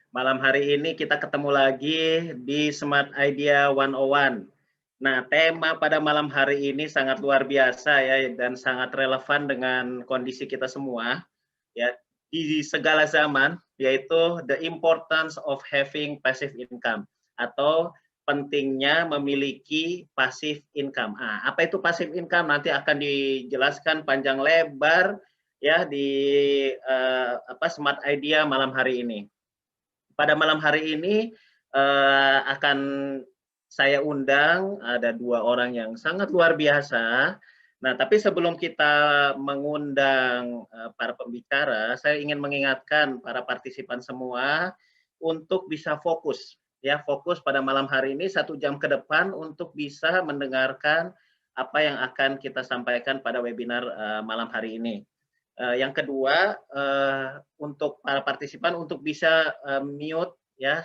Malam hari ini kita ketemu lagi di Smart Idea 101. Nah, tema pada malam hari ini sangat luar biasa ya dan sangat relevan dengan kondisi kita semua ya di segala zaman, yaitu the importance of having passive income atau pentingnya memiliki passive income. Apa itu passive income? Nanti akan dijelaskan panjang lebar ya di Smart Idea malam hari ini. Pada malam hari ini akan saya undang ada 2 orang yang sangat luar biasa. Nah, tapi sebelum kita mengundang para pembicara, saya ingin mengingatkan para partisipan semua untuk bisa fokus, ya, fokus pada malam hari ini 1 jam ke depan untuk bisa mendengarkan apa yang akan kita sampaikan pada webinar malam hari ini. Yang kedua, untuk para partisipan untuk bisa mute ya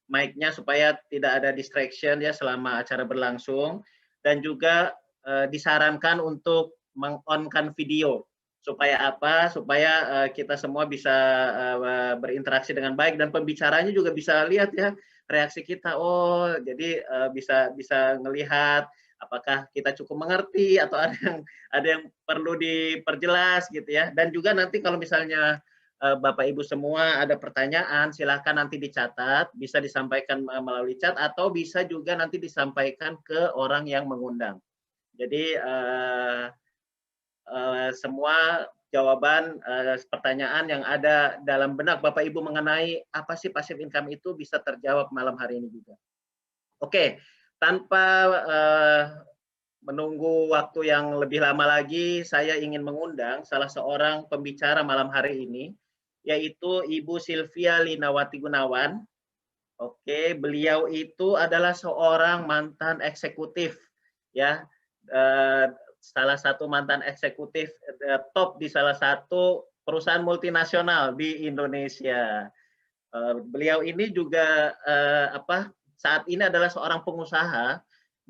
mic-nya supaya tidak ada distraction ya selama acara berlangsung, dan juga disarankan untuk meng-on-kan video supaya apa? Supaya kita semua bisa berinteraksi dengan baik dan pembicaranya juga bisa lihat ya reaksi kita. Oh, jadi bisa bisa ngelihat apakah kita cukup mengerti atau ada yang perlu diperjelas gitu ya. Dan juga nanti kalau misalnya Bapak Ibu semua ada pertanyaan, silakan nanti dicatat, bisa disampaikan melalui chat atau bisa juga nanti disampaikan ke orang yang mengundang. Jadi semua jawaban pertanyaan yang ada dalam benak Bapak Ibu mengenai apa sih passive income itu bisa terjawab malam hari ini juga. Oke, tanpa menunggu waktu yang lebih lama lagi, saya ingin mengundang salah seorang pembicara malam hari ini, yaitu Ibu Sylvia Linawati Gunawan. Oke, beliau itu adalah seorang mantan eksekutif, ya, salah satu mantan eksekutif top di salah satu perusahaan multinasional di Indonesia. Beliau ini juga saat ini adalah seorang pengusaha.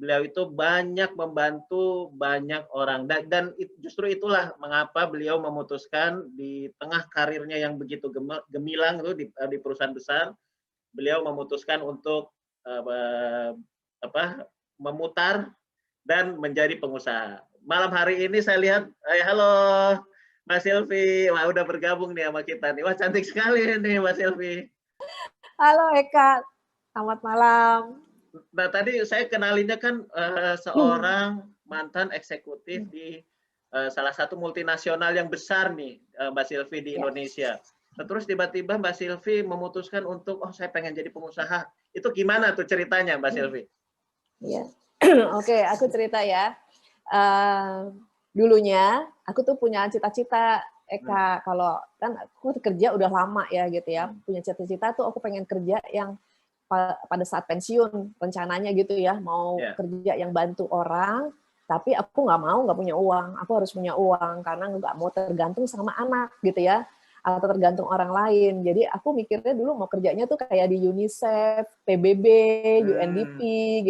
Beliau itu banyak membantu banyak orang dan justru itulah mengapa beliau memutuskan di tengah karirnya yang begitu gemilang itu di perusahaan besar, beliau memutuskan untuk memutar dan menjadi pengusaha. Malam hari ini saya lihat, halo Mbak Silvi, wah udah bergabung nih sama kita nih. Wah cantik sekali nih Mbak Silvi. Halo Eka, selamat malam. Nah tadi saya kenalinnya kan seorang mantan eksekutif di salah satu multinasional yang besar nih Mbak Silvi di Indonesia. Nah, terus tiba-tiba Mbak Silvi memutuskan untuk saya pengen jadi pengusaha. Itu gimana tuh ceritanya Mbak Silvi? Iya, oke, aku cerita ya. Dulunya aku tuh punya cita-cita Eka, kalau kan aku kerja udah lama ya gitu ya, punya cita-cita tuh aku pengen kerja yang pada saat pensiun rencananya gitu ya, mau kerja yang bantu orang, tapi aku nggak punya uang, aku harus punya uang karena nggak mau tergantung sama anak gitu ya, atau tergantung orang lain. Jadi aku mikirnya dulu mau kerjanya tuh kayak di UNICEF, PBB, UNDP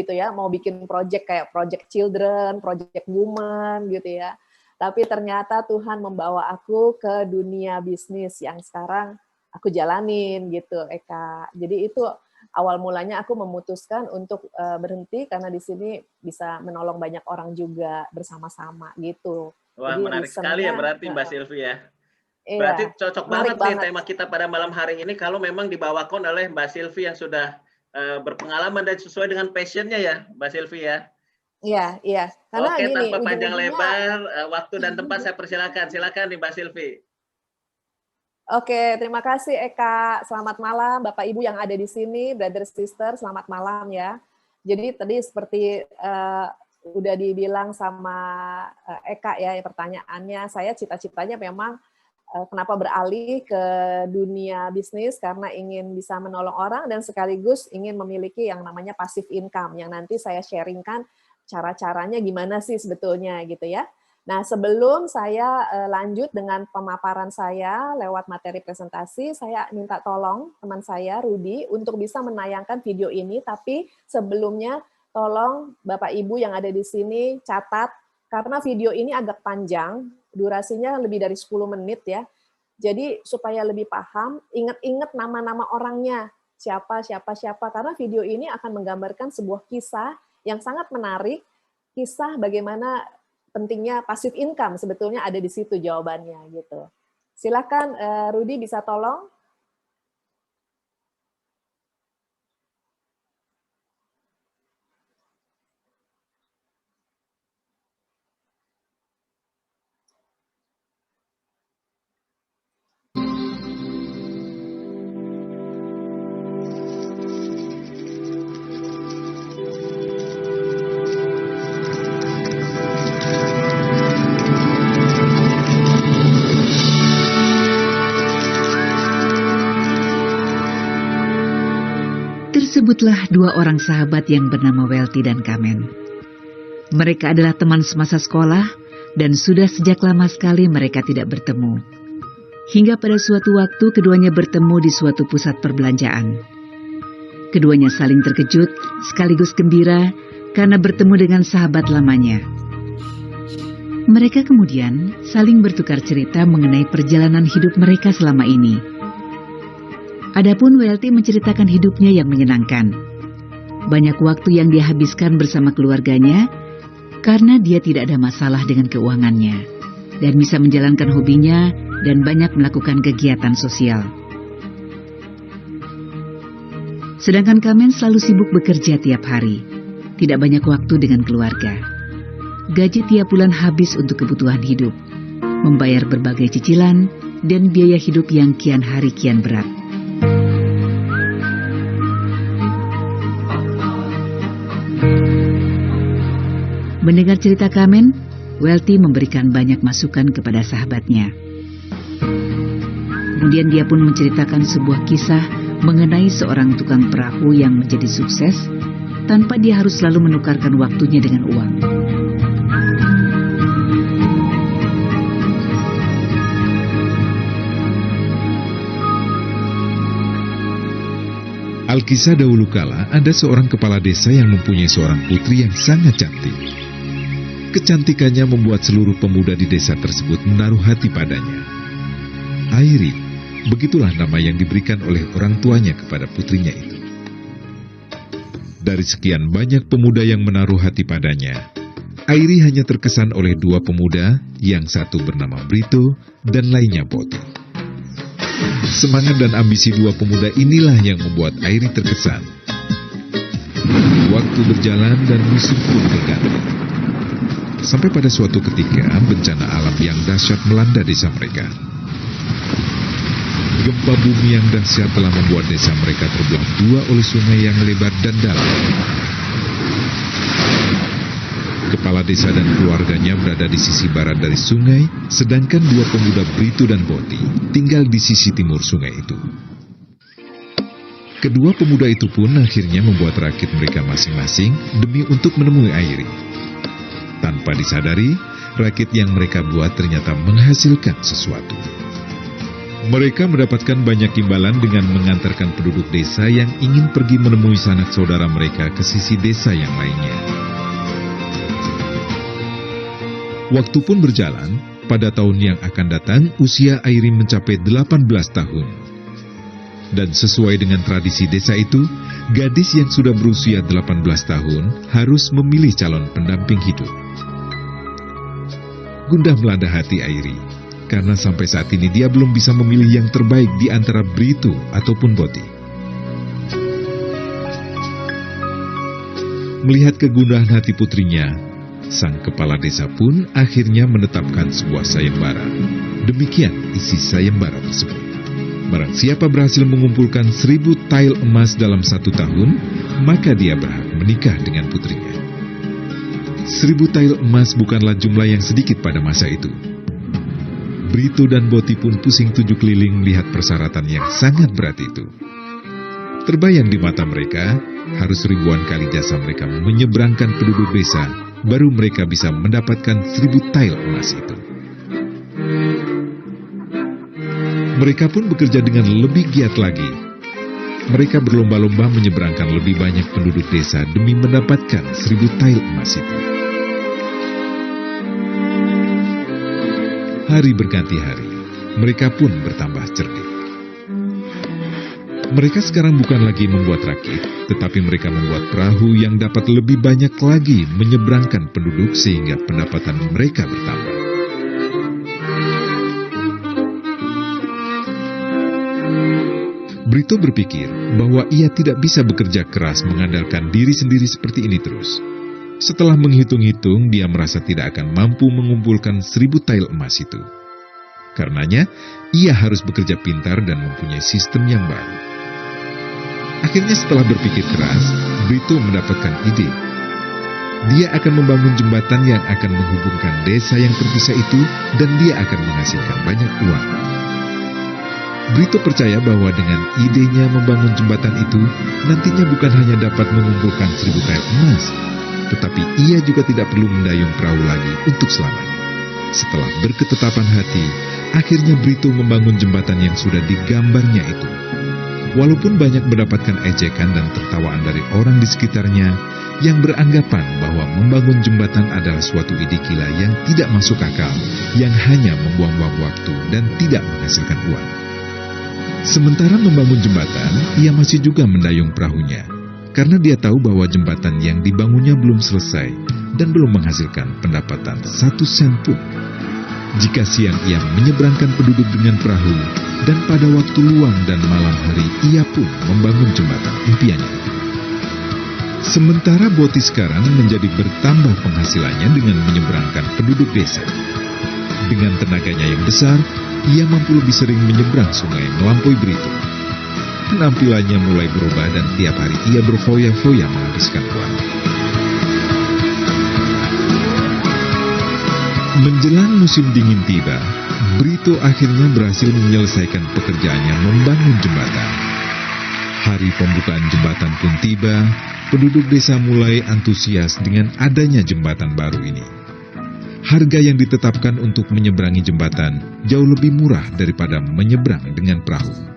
gitu ya, mau bikin project kayak Project Children, Project Women gitu ya. Tapi ternyata Tuhan membawa aku ke dunia bisnis yang sekarang aku jalanin gitu, Eka. Jadi itu awal mulanya aku memutuskan untuk berhenti karena di sini bisa menolong banyak orang juga bersama-sama gitu. Wah, jadi menarik sekali ya berarti Mbak Silvi ya. Berarti iya, cocok banget nih tema kita pada malam hari ini kalau memang dibawakan oleh Mbak Silvi yang sudah berpengalaman dan sesuai dengan passionnya ya Mbak Silvi ya. Iya, iya. Karena Oke, gini, tanpa panjang ujung-ujungnya lebar, waktu dan tempat saya persilakan. Silakan nih Mbak Silvi. Oke, terima kasih Eka. Selamat malam Bapak Ibu yang ada di sini, brother sister, selamat malam ya. Jadi tadi seperti udah dibilang sama Eka ya pertanyaannya, saya cita-citanya memang kenapa beralih ke dunia bisnis karena ingin bisa menolong orang dan sekaligus ingin memiliki yang namanya passive income yang nanti saya sharingkan cara-caranya gimana sih sebetulnya gitu ya. Nah, sebelum saya lanjut dengan pemaparan saya lewat materi presentasi, saya minta tolong teman saya, Rudy, untuk bisa menayangkan video ini, tapi sebelumnya tolong Bapak Ibu yang ada di sini catat, karena video ini agak panjang, durasinya lebih dari 10 menit ya. Jadi supaya lebih paham, ingat-ingat nama-nama orangnya, siapa, karena video ini akan menggambarkan sebuah kisah yang sangat menarik, kisah bagaimana pentingnya passive income, sebetulnya ada di situ jawabannya gitu. Silakan Rudy bisa tolong. Tersebutlah dua orang sahabat yang bernama Welty dan Kamen. Mereka adalah teman semasa sekolah dan sudah sejak lama sekali mereka tidak bertemu. Hingga pada suatu waktu keduanya bertemu di suatu pusat perbelanjaan. Keduanya saling terkejut sekaligus gembira karena bertemu dengan sahabat lamanya. Mereka kemudian saling bertukar cerita mengenai perjalanan hidup mereka selama ini. Adapun Welty menceritakan hidupnya yang menyenangkan. Banyak waktu yang dia habiskan bersama keluarganya karena dia tidak ada masalah dengan keuangannya dan bisa menjalankan hobinya dan banyak melakukan kegiatan sosial. Sedangkan Kamen selalu sibuk bekerja tiap hari, tidak banyak waktu dengan keluarga. Gaji tiap bulan habis untuk kebutuhan hidup, membayar berbagai cicilan dan biaya hidup yang kian hari kian berat. Mendengar cerita Kamen, Welty memberikan banyak masukan kepada sahabatnya. Kemudian dia pun menceritakan sebuah kisah mengenai seorang tukang perahu yang menjadi sukses tanpa dia harus selalu menukarkan waktunya dengan uang. Alkisah dahulu kala ada seorang kepala desa yang mempunyai seorang putri yang sangat cantik. Kecantikannya membuat seluruh pemuda di desa tersebut menaruh hati padanya. Airi, begitulah nama yang diberikan oleh orang tuanya kepada putrinya itu. Dari sekian banyak pemuda yang menaruh hati padanya, Airi hanya terkesan oleh dua pemuda, yang satu bernama Brito dan lainnya Boti. Semangat dan ambisi dua pemuda inilah yang membuat Airi terkesan. Waktu berjalan dan musim pun berganti. Sampai pada suatu ketika bencana alam yang dahsyat melanda desa mereka. Gempa bumi yang dahsyat telah membuat desa mereka terbelah dua oleh sungai yang lebar dan dalam. Kepala desa dan keluarganya berada di sisi barat dari sungai, sedangkan dua pemuda Brito dan Boti tinggal di sisi timur sungai itu. Kedua pemuda itu pun akhirnya membuat rakit mereka masing-masing demi untuk menemui Airi. Tanpa disadari, rakit yang mereka buat ternyata menghasilkan sesuatu. Mereka mendapatkan banyak imbalan dengan mengantarkan penduduk desa yang ingin pergi menemui sanak saudara mereka ke sisi desa yang lainnya. Waktu pun berjalan, pada tahun yang akan datang usia Airi mencapai 18 tahun. Dan sesuai dengan tradisi desa itu, gadis yang sudah berusia 18 tahun harus memilih calon pendamping hidup. Gundah melanda hati Airi, karena sampai saat ini dia belum bisa memilih yang terbaik di antara Brito ataupun Boti. Melihat kegundahan hati putrinya, sang kepala desa pun akhirnya menetapkan sebuah sayembara. Demikian isi sayembara tersebut. Barang siapa berhasil mengumpulkan 1000 tael emas dalam 1 tahun, maka dia berhak menikah dengan putrinya. 1000 tael emas bukanlah jumlah yang sedikit pada masa itu. Brito dan Boti pun pusing 7 keliling melihat persyaratan yang sangat berat itu. Terbayang di mata mereka, harus ribuan kali jasa mereka menyeberangkan penduduk desa, baru mereka bisa mendapatkan 1000 tael emas itu. Mereka pun bekerja dengan lebih giat lagi. Mereka berlomba-lomba menyeberangkan lebih banyak penduduk desa demi mendapatkan 1000 tael emas itu. Hari berganti hari, mereka pun bertambah cerdik. Mereka sekarang bukan lagi membuat rakit, tetapi mereka membuat perahu yang dapat lebih banyak lagi menyeberangkan penduduk sehingga pendapatan mereka bertambah. Brito berpikir bahwa ia tidak bisa bekerja keras mengandalkan diri sendiri seperti ini terus. Setelah menghitung-hitung, dia merasa tidak akan mampu mengumpulkan 1000 tael emas itu. Karenanya, ia harus bekerja pintar dan mempunyai sistem yang baru. Akhirnya setelah berpikir keras, Brito mendapatkan ide. Dia akan membangun jembatan yang akan menghubungkan desa yang terpisah itu dan dia akan menghasilkan banyak uang. Brito percaya bahwa dengan idenya membangun jembatan itu, nantinya bukan hanya dapat mengumpulkan 1000 tael emas, tetapi ia juga tidak perlu mendayung perahu lagi untuk selamanya. Setelah berketetapan hati, akhirnya Brito membangun jembatan yang sudah digambarnya itu. Walaupun banyak mendapatkan ejekan dan tertawaan dari orang di sekitarnya yang beranggapan bahwa membangun jembatan adalah suatu ide gila yang tidak masuk akal, yang hanya membuang-buang waktu dan tidak menghasilkan uang. Sementara membangun jembatan, ia masih juga mendayung perahunya, karena dia tahu bahwa jembatan yang dibangunnya belum selesai dan belum menghasilkan pendapatan 1 sen pun. Jika siang ia menyeberangkan penduduk dengan perahu, dan pada waktu luang dan malam hari ia pun membangun jembatan impiannya. Sementara Boti sekarang menjadi bertambah penghasilannya dengan menyeberangkan penduduk desa. Dengan tenaganya yang besar, ia mampu lebih sering menyeberang sungai melampaui Brito. Penampilannya mulai berubah dan tiap hari ia berfoya-foya menghabiskan uang. Menjelang musim dingin tiba, Brito akhirnya berhasil menyelesaikan pekerjaannya membangun jembatan. Hari pembukaan jembatan pun tiba, penduduk desa mulai antusias dengan adanya jembatan baru ini. Harga yang ditetapkan untuk menyeberangi jembatan jauh lebih murah daripada menyeberang dengan perahu.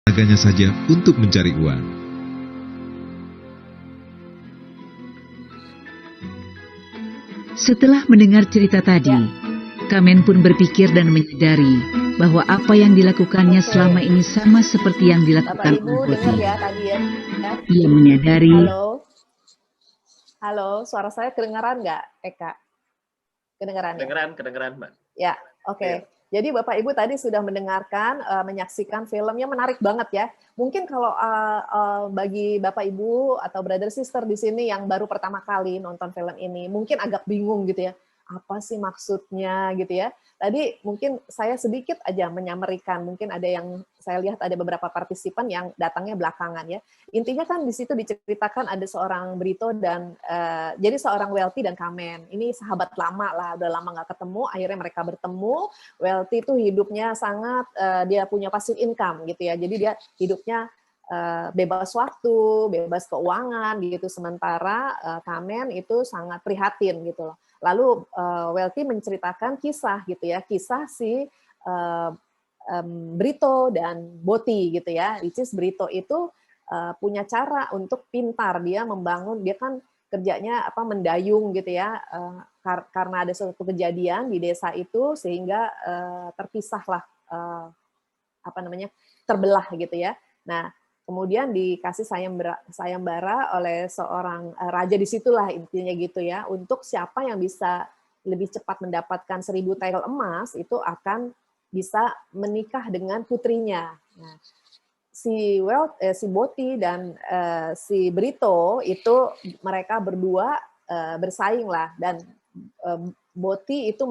Tenaganya saja untuk mencari uang. Setelah mendengar cerita tadi, Kamen pun berpikir dan menyadari bahwa apa yang dilakukannya selama ini sama seperti yang dilakukan Bapak Ibu oleh dengar Boti. ya tadi ya. Ia menyadari Halo. Halo, suara saya kedengaran nggak, Eka? Kedengaran ya? Kedengeran, Mbak. Ya, oke. Iya. Jadi Bapak Ibu tadi sudah mendengarkan, menyaksikan filmnya menarik banget ya. Mungkin kalau bagi Bapak Ibu atau brother sister di sini yang baru pertama kali nonton film ini, mungkin agak bingung gitu ya. apa sih maksudnya gitu ya. Tadi mungkin saya sedikit aja menyamarikan, mungkin ada yang saya lihat ada beberapa partisipan yang datangnya belakangan ya. Intinya kan di situ diceritakan ada seorang Brito dan jadi seorang Welty dan Kamen. Ini sahabat lama lah, udah lama nggak ketemu, akhirnya mereka bertemu. Welty itu hidupnya sangat dia punya passive income gitu ya. Jadi dia hidupnya bebas waktu, bebas keuangan gitu. Sementara Kamen itu sangat prihatin gitu loh. Lalu Welty menceritakan kisah gitu ya, kisah si Brito dan Boti gitu ya. Which is Brito itu punya cara untuk pintar, dia membangun, dia kan kerjanya apa mendayung gitu ya, karena ada suatu kejadian di desa itu sehingga terpisahlah apa namanya terbelah gitu ya. Nah kemudian dikasih sayembara oleh seorang raja, disitulah intinya gitu ya, untuk siapa yang bisa lebih cepat mendapatkan 1000 tegel emas itu akan bisa menikah dengan putrinya. Nah, si Boti dan si Brito itu mereka berdua bersaing lah, dan Boti itu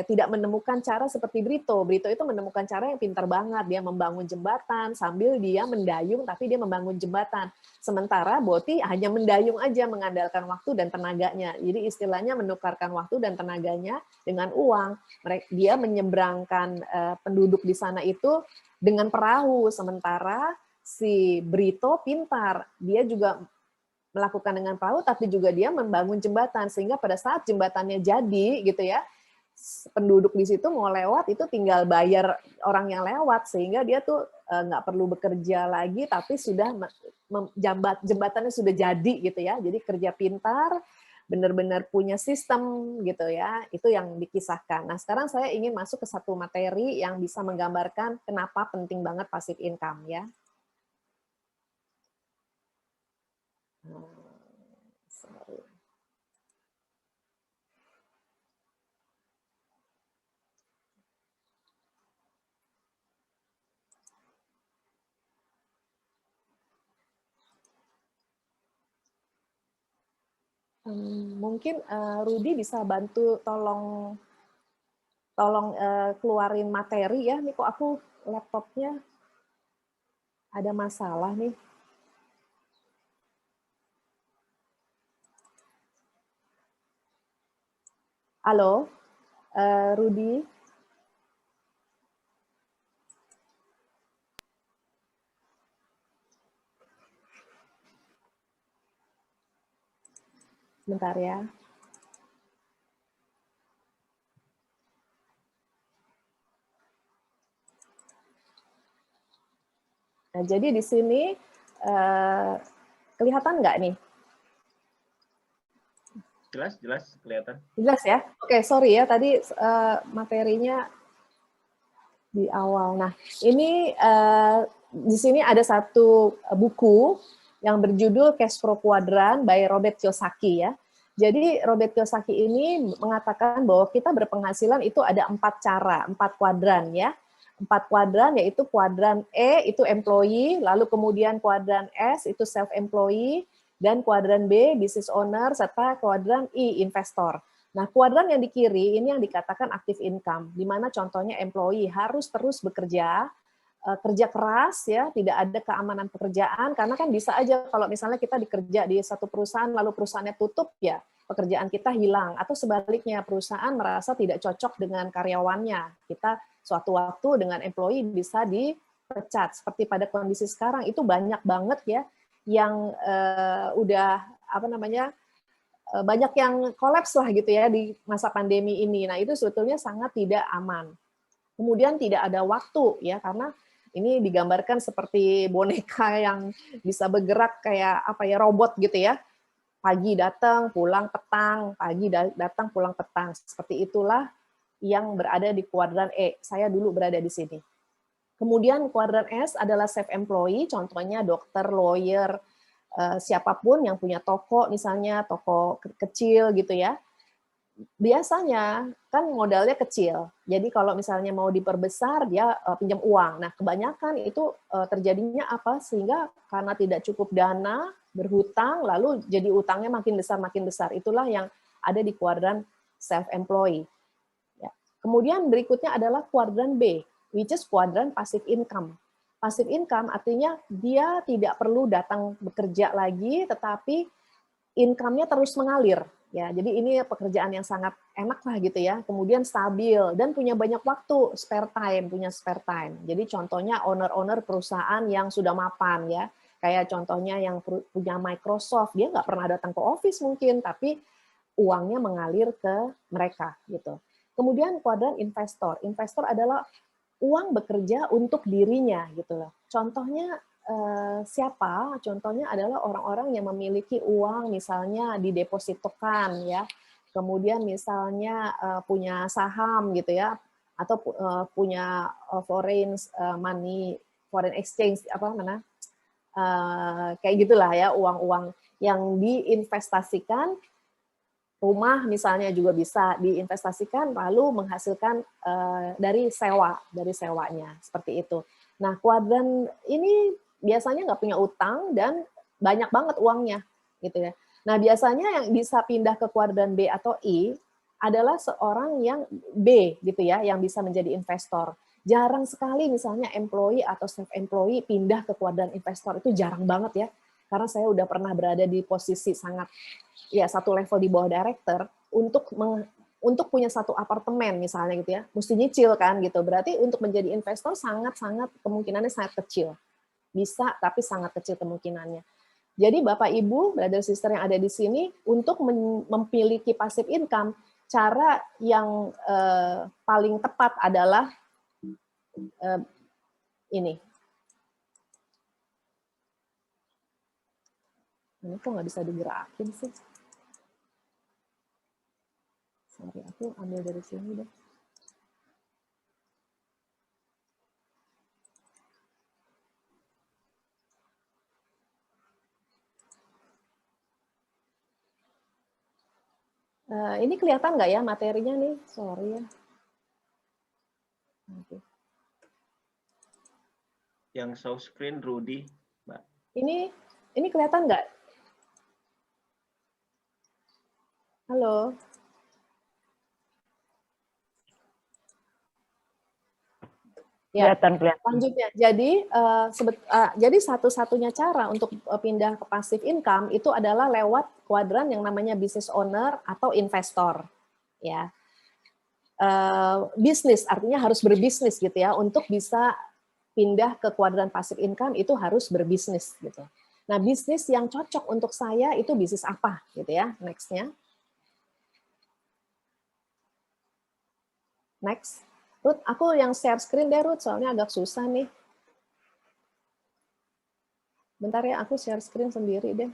tidak menemukan cara seperti Brito. Brito itu menemukan cara yang pintar banget. Dia membangun jembatan sambil dia mendayung, tapi dia membangun jembatan. Sementara Boti hanya mendayung aja, mengandalkan waktu dan tenaganya. Jadi istilahnya menukarkan waktu dan tenaganya dengan uang. Dia menyeberangkan penduduk di sana itu dengan perahu. Sementara si Brito pintar. Dia juga melakukan dengan perahu, tapi juga dia membangun jembatan, sehingga pada saat jembatannya jadi gitu ya, penduduk di situ mau lewat itu tinggal bayar orang yang lewat, sehingga dia tuh nggak perlu bekerja lagi, tapi sudah jembatannya sudah jadi gitu ya. Jadi kerja pintar, benar-benar punya sistem gitu ya, itu yang dikisahkan. Nah sekarang saya ingin masuk ke satu materi yang bisa menggambarkan kenapa penting banget passive income ya. Sorry. Mungkin Rudy bisa bantu tolong keluarin materi ya. Nih kok aku laptopnya ada masalah nih. Halo, Rudy. Sebentar ya. Nah, jadi di sini kelihatan nggak nih? Jelas kelihatan. Jelas ya? Oke, sorry ya, tadi materinya di awal. Nah, ini di sini ada satu buku yang berjudul Cash Flow Quadrant by Robert Kiyosaki ya. Jadi Robert Kiyosaki ini mengatakan bahwa kita berpenghasilan itu ada 4 cara, 4 kuadran ya. 4 kuadran yaitu kuadran E itu employee, lalu kemudian kuadran S itu self-employee, dan kuadran B business owner, serta kuadran I investor. Nah, kuadran yang di kiri ini yang dikatakan active income, di mana contohnya employee harus terus bekerja, kerja keras ya, tidak ada keamanan pekerjaan, karena kan bisa aja kalau misalnya kita dikerja di satu perusahaan lalu perusahaannya tutup ya, pekerjaan kita hilang, atau sebaliknya perusahaan merasa tidak cocok dengan karyawannya. Kita suatu waktu dengan employee bisa dipecat. Seperti pada kondisi sekarang itu banyak banget ya yang udah apa namanya banyak yang kolaps lah gitu ya di masa pandemi ini. Nah, itu sebetulnya sangat tidak aman. Kemudian tidak ada waktu ya, karena ini digambarkan seperti boneka yang bisa bergerak kayak apa ya, robot gitu ya. Pagi datang, pulang petang, pagi datang, pulang petang. Seperti itulah yang berada di kuadran E. Saya dulu berada di sini. Kemudian kuadran S adalah self-employee, contohnya dokter, lawyer, siapapun yang punya toko, misalnya toko kecil gitu ya. Biasanya kan modalnya kecil, jadi kalau misalnya mau diperbesar dia pinjam uang. Nah kebanyakan itu terjadinya apa? Sehingga karena tidak cukup dana, berhutang, lalu jadi utangnya makin besar makin besar. Itulah yang ada di kuadran self-employed. Ya. Kemudian berikutnya adalah kuadran B, which is kuadran passive income. Passive income artinya dia tidak perlu datang bekerja lagi, tetapi income-nya terus mengalir. Ya, jadi ini pekerjaan yang sangat enak lah gitu ya. Kemudian stabil dan punya banyak waktu, punya spare time. Jadi contohnya owner-owner perusahaan yang sudah mapan ya. Kayak contohnya yang punya Microsoft, dia nggak pernah datang ke office mungkin, tapi uangnya mengalir ke mereka gitu. Kemudian kuadran investor. Investor adalah uang bekerja untuk dirinya gitu loh. Contohnya siapa? Contohnya adalah orang-orang yang memiliki uang misalnya didepositokan ya. Kemudian misalnya punya saham gitu ya, atau punya foreign money, foreign exchange apa mana? Kayak gitulah ya, uang-uang yang diinvestasikan. Rumah misalnya juga bisa diinvestasikan lalu menghasilkan dari sewanya seperti itu. Nah, kuadran ini biasanya nggak punya utang dan banyak banget uangnya gitu ya. Nah, biasanya yang bisa pindah ke kuadran B atau I adalah seorang yang B gitu ya, yang bisa menjadi investor. Jarang sekali misalnya employee atau self-employee pindah ke kuadran investor, itu jarang banget ya. Karena saya udah pernah berada di posisi sangat ya satu level di bawah director untuk punya satu apartemen misalnya gitu ya, mesti nyicil kan gitu. Berarti untuk menjadi investor sangat-sangat kemungkinannya sangat kecil. Bisa tapi sangat kecil kemungkinannya. Jadi Bapak Ibu, brother sister yang ada di sini untuk memiliki passive income, cara yang paling tepat adalah ini. Ini kok nggak bisa digerakin sih? Sorry, aku ambil dari sini deh. Ini kelihatan nggak ya materinya nih? Sorry ya. Okay. Yang show screen Rudy, Mbak. Ini kelihatan nggak? Halo. Ya, kelihatan. Lanjutnya. Jadi satu-satunya cara untuk pindah ke passive income itu adalah lewat kuadran yang namanya business owner atau investor. Ya, bisnis artinya harus berbisnis gitu ya. Untuk bisa pindah ke kuadran passive income itu harus berbisnis gitu. Nah, bisnis yang cocok untuk saya itu bisnis apa gitu ya? Next-nya. Next. Ruth, aku yang share screen deh, Ruth, soalnya agak susah nih. Bentar ya, aku share screen sendiri deh.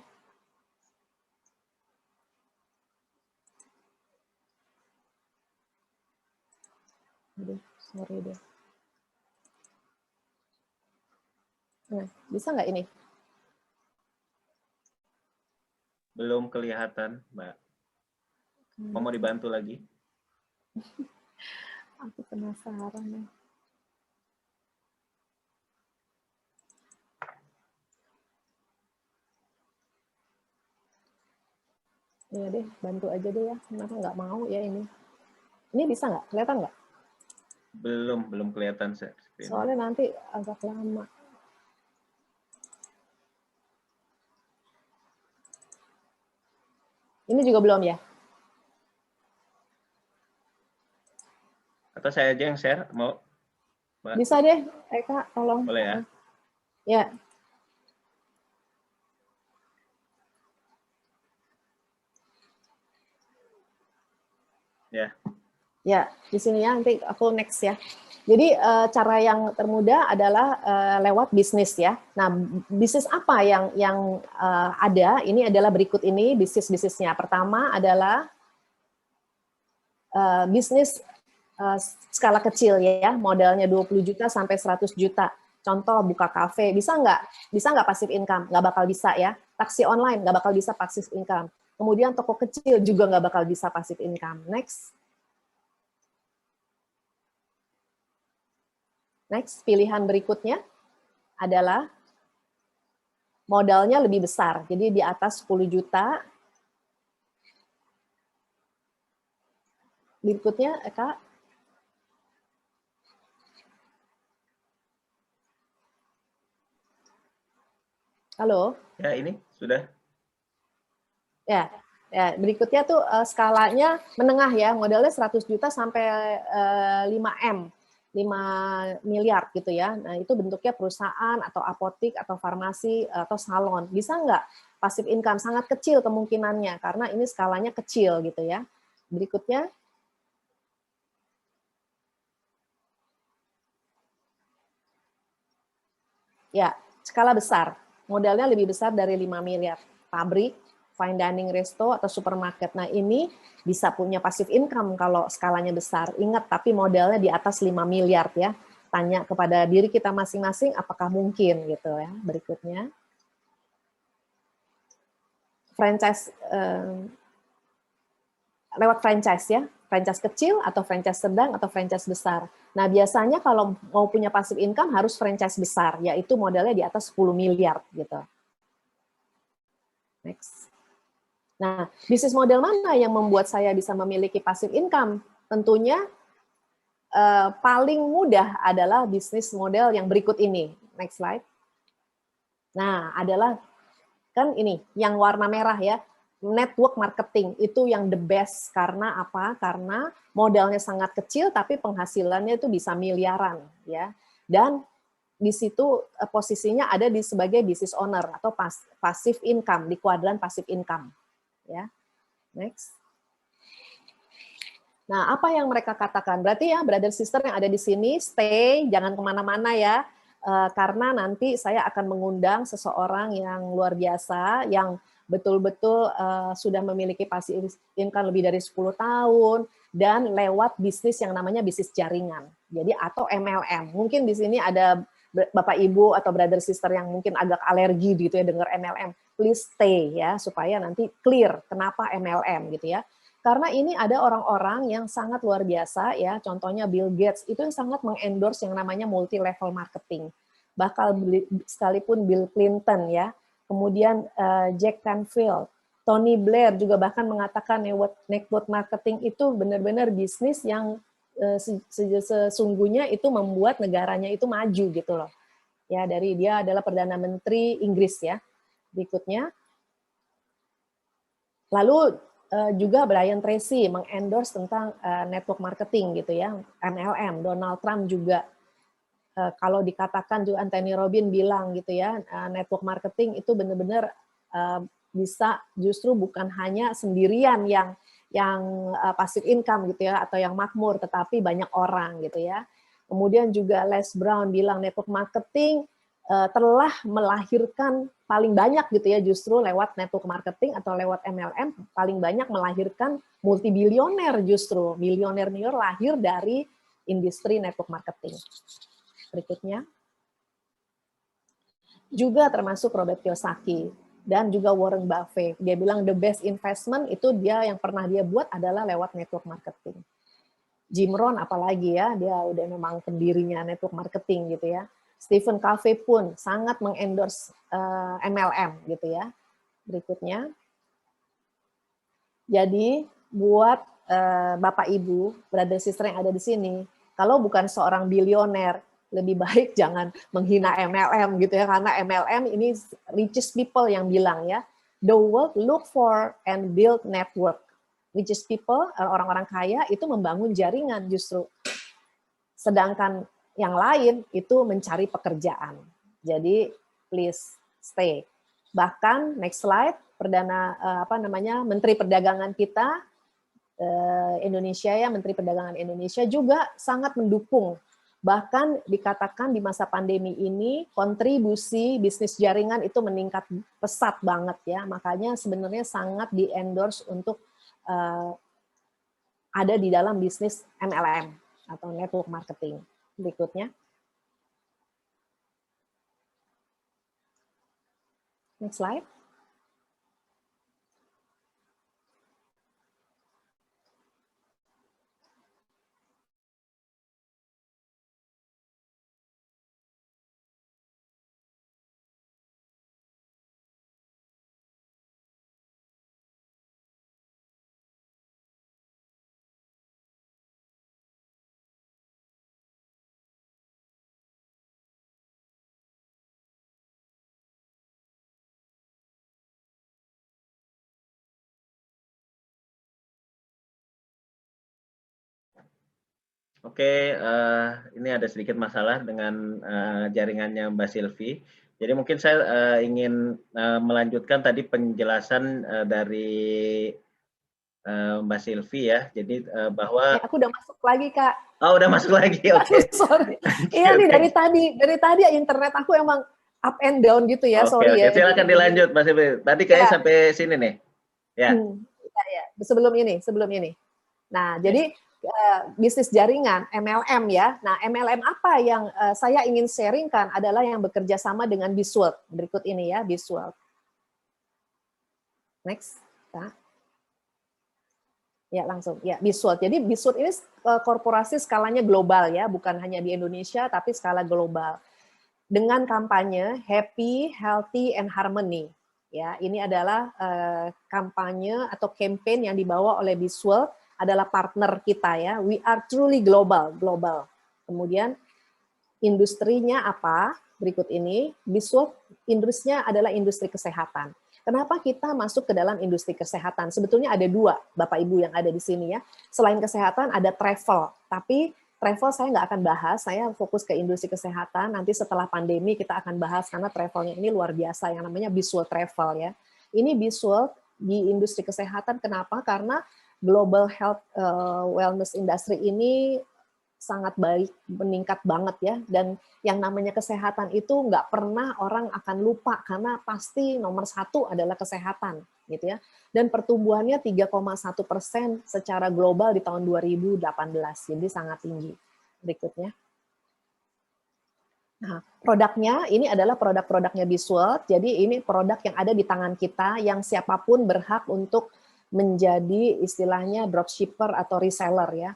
Aduh, sorry deh. Nah, bisa nggak ini? Belum kelihatan, Mbak. Mau dibantu lagi? Aku penasaran nih. Iya deh, bantu aja deh ya. Kenapa nggak mau ya ini? Ini bisa nggak? Kelihatan nggak? Belum kelihatan. Soalnya nanti agak lama. Ini juga belum ya? Atau saya aja yang share, mau? Mbak? Bisa deh, Eka, tolong. Boleh ya? Ya. Ya. Ya, di sini ya, nanti aku next ya. Jadi cara yang termudah adalah lewat bisnis ya. Nah, bisnis apa yang ada? Ini adalah berikut ini bisnisnya. Pertama adalah bisnis skala kecil ya, modalnya 20 juta sampai 100 juta. Contoh buka kafe, bisa nggak passive income? Nggak bakal bisa ya. Taksi online nggak bakal bisa passive income. Kemudian toko kecil juga nggak bakal bisa passive income. Next. Next, pilihan berikutnya adalah modalnya lebih besar. Jadi di atas 10 juta. Berikutnya, Kak. Halo? Ya, ini sudah. Ya, berikutnya tuh skalanya menengah ya, modalnya 100 juta sampai 5M, 5 miliar gitu ya. Nah, itu bentuknya perusahaan atau apotik atau farmasi atau salon. Bisa nggak passive income? Sangat kecil kemungkinannya karena ini skalanya kecil gitu ya. Berikutnya. Ya, skala besar. Modalnya lebih besar dari 5 miliar. Pabrik, fine dining resto, atau supermarket. Nah, ini bisa punya passive income kalau skalanya besar. Ingat, tapi modalnya di atas 5 miliar ya. Tanya kepada diri kita masing-masing apakah mungkin gitu ya. Berikutnya. Franchise, lewat franchise ya. Franchise kecil atau franchise sedang atau franchise besar. Nah, biasanya kalau mau punya passive income harus franchise besar, yaitu modalnya di atas 10 miliar gitu. Next. Nah, bisnis model mana yang membuat saya bisa memiliki passive income? Tentunya paling mudah adalah bisnis model yang berikut ini. Next slide. Nah, adalah kan ini yang warna merah ya. Network marketing itu yang the best karena apa? Karena modalnya sangat kecil tapi penghasilannya itu bisa miliaran ya. Dan di situ posisinya ada di sebagai business owner atau passive income di kuadran passive income ya. Next. Nah, apa yang mereka katakan? Berarti ya brother sister yang ada di sini stay, jangan kemana-mana ya. Karena nanti saya akan mengundang seseorang yang luar biasa yang betul-betul sudah memiliki passive income lebih dari 10 tahun dan lewat bisnis yang namanya bisnis jaringan. Jadi atau MLM. Mungkin di sini ada Bapak Ibu atau brother sister yang mungkin agak alergi gitu ya dengar MLM. Please stay ya supaya nanti clear kenapa MLM gitu ya. Karena ini ada orang-orang yang sangat luar biasa ya, contohnya Bill Gates itu yang sangat mengendorse yang namanya multi level marketing. Bahkan sekalipun Bill Clinton ya, kemudian Jack Canfield, Tony Blair juga bahkan mengatakan network marketing itu benar-benar bisnis yang sesungguhnya itu membuat negaranya itu maju gitu loh. Ya, dari dia adalah Perdana Menteri Inggris ya. Berikutnya. Lalu juga Brian Tracy mengendorse tentang network marketing gitu ya, MLM. Donald Trump juga kalau dikatakan juga Anthony Robbins bilang gitu ya, network marketing itu benar-benar bisa justru bukan hanya sendirian yang passive income gitu ya atau yang makmur, tetapi banyak orang gitu ya. Kemudian juga Les Brown bilang network marketing telah melahirkan paling banyak gitu ya justru lewat network marketing atau lewat MLM paling banyak melahirkan multibilioner justru milioner lahir dari industri network marketing. Berikutnya juga termasuk Robert Kiyosaki dan juga Warren Buffett. Dia bilang the best investment itu dia yang pernah dia buat adalah lewat network marketing. Jim Rohn apalagi ya, dia udah memang pendirinya network marketing gitu ya. Stephen Covey pun sangat mengendorse MLM gitu ya. Berikutnya. Jadi buat Bapak Ibu, brother sister yang ada di sini, kalau bukan seorang bilioner, lebih baik jangan menghina MLM gitu ya karena MLM ini richest people yang bilang ya. The world look for and build network. Richest people, orang-orang kaya itu membangun jaringan justru. Sedangkan yang lain itu mencari pekerjaan. Jadi please stay. Bahkan next slide, Menteri Perdagangan kita Indonesia ya, Menteri Perdagangan Indonesia juga sangat mendukung. Bahkan dikatakan di masa pandemi ini kontribusi bisnis jaringan itu meningkat pesat banget ya. Makanya sebenarnya sangat di-endorse untuk ada di dalam bisnis MLM atau network marketing. Berikutnya. Next slide. Oke, ini ada sedikit masalah dengan jaringannya Mbak Silvi. Jadi mungkin saya ingin melanjutkan tadi penjelasan dari Mbak Silvi ya. Jadi bahwa Aku udah masuk lagi, Kak. oh udah masuk lagi, Aduh, oke. sorry. Oke, Iya nih oke. dari tadi internet aku emang up and down gitu ya, Oke, sorry oke. ya. Silakan dilanjut, Mbak Silvi. Tadi kayaknya Ya, sampai sini nih. Ya. ya, ya. Sebelum ini. Nah, Oke. jadi bisnis jaringan MLM ya. Nah, MLM apa yang saya ingin sharingkan adalah yang bekerja sama dengan Bisworld. Berikut ini ya, Bisworld. Next. Ya. Ya, langsung. Ya, Bisworld. Jadi Bisworld ini korporasi skalanya global ya, bukan hanya di Indonesia tapi skala global. Dengan kampanye Happy, Healthy, and Harmony. Ya, ini adalah kampanye atau campaign yang dibawa oleh Bisworld, adalah partner kita ya. We are truly global. Kemudian industrinya apa? Berikut ini, Bisworld industrinya adalah industri kesehatan. Kenapa kita masuk ke dalam industri kesehatan? Sebetulnya ada dua, Bapak Ibu yang ada di sini ya. Selain kesehatan ada travel, tapi travel saya nggak akan bahas, saya fokus ke industri kesehatan. Nanti setelah pandemi kita akan bahas karena travelnya ini luar biasa yang namanya Bisworld Travel ya. Ini Bisworld di industri kesehatan, kenapa? Karena global health wellness industry ini sangat baik, meningkat banget ya. Dan yang namanya kesehatan itu nggak pernah orang akan lupa karena pasti nomor satu adalah kesehatan, gitu ya. Dan pertumbuhannya 3,1% secara global di tahun 2018, jadi sangat tinggi. Berikutnya. Nah, produknya ini adalah produk-produknya Bisworld. Jadi ini produk yang ada di tangan kita yang siapapun berhak untuk menjadi istilahnya dropshipper atau reseller ya.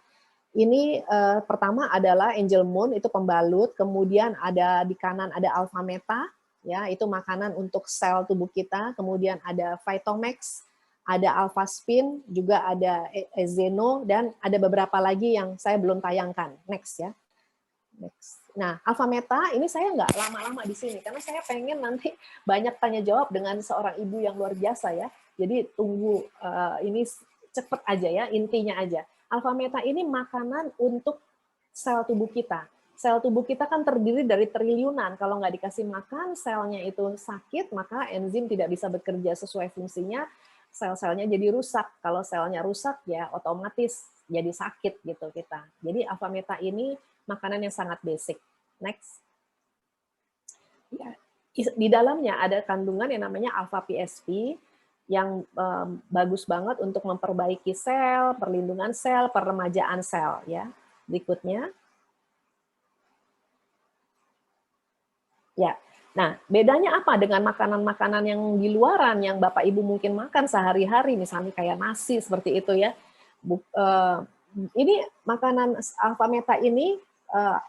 Ini pertama adalah Angel Moon, itu pembalut, kemudian ada di kanan ada Alpha Meta, ya itu makanan untuk sel tubuh kita, kemudian ada Vitomax, ada Alpha Spin, juga ada Zeno, dan ada beberapa lagi yang saya belum tayangkan. Next ya. Next. Nah, Alpha Meta ini saya nggak lama-lama di sini, karena saya pengen nanti banyak tanya jawab dengan seorang ibu yang luar biasa ya. Jadi tunggu ini cepet aja ya, intinya aja. Alpha Meta ini makanan untuk sel tubuh kita. Sel tubuh kita kan terdiri dari triliunan. Kalau nggak dikasih makan, selnya itu sakit, maka enzim tidak bisa bekerja sesuai fungsinya, sel-selnya jadi rusak. Kalau selnya rusak, ya otomatis jadi sakit gitu kita. Jadi Alpha Meta ini makanan yang sangat basic. Next. Ya, di dalamnya ada kandungan yang namanya Alpha PSP, yang bagus banget untuk memperbaiki sel, perlindungan sel, peremajaan sel ya. Berikutnya. Ya. Nah, bedanya apa dengan makanan-makanan yang di luaran yang Bapak Ibu mungkin makan sehari-hari, misalnya kayak nasi seperti itu ya. Ini makanan Alpha Meta ini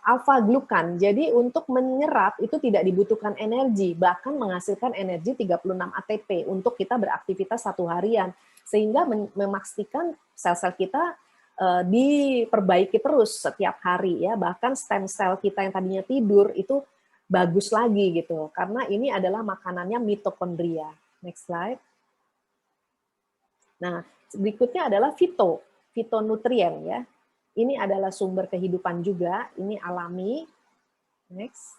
alfa glukan. Jadi untuk menyerap itu tidak dibutuhkan energi, bahkan menghasilkan energi 36 ATP untuk kita beraktivitas satu harian, sehingga memastikan sel-sel kita diperbaiki terus setiap hari ya. Bahkan stem cell kita yang tadinya tidur itu bagus lagi gitu, karena ini adalah makanannya mitokondria. Next slide. Nah, berikutnya adalah fitonutrien ya. Ini adalah sumber kehidupan juga, ini alami. Next.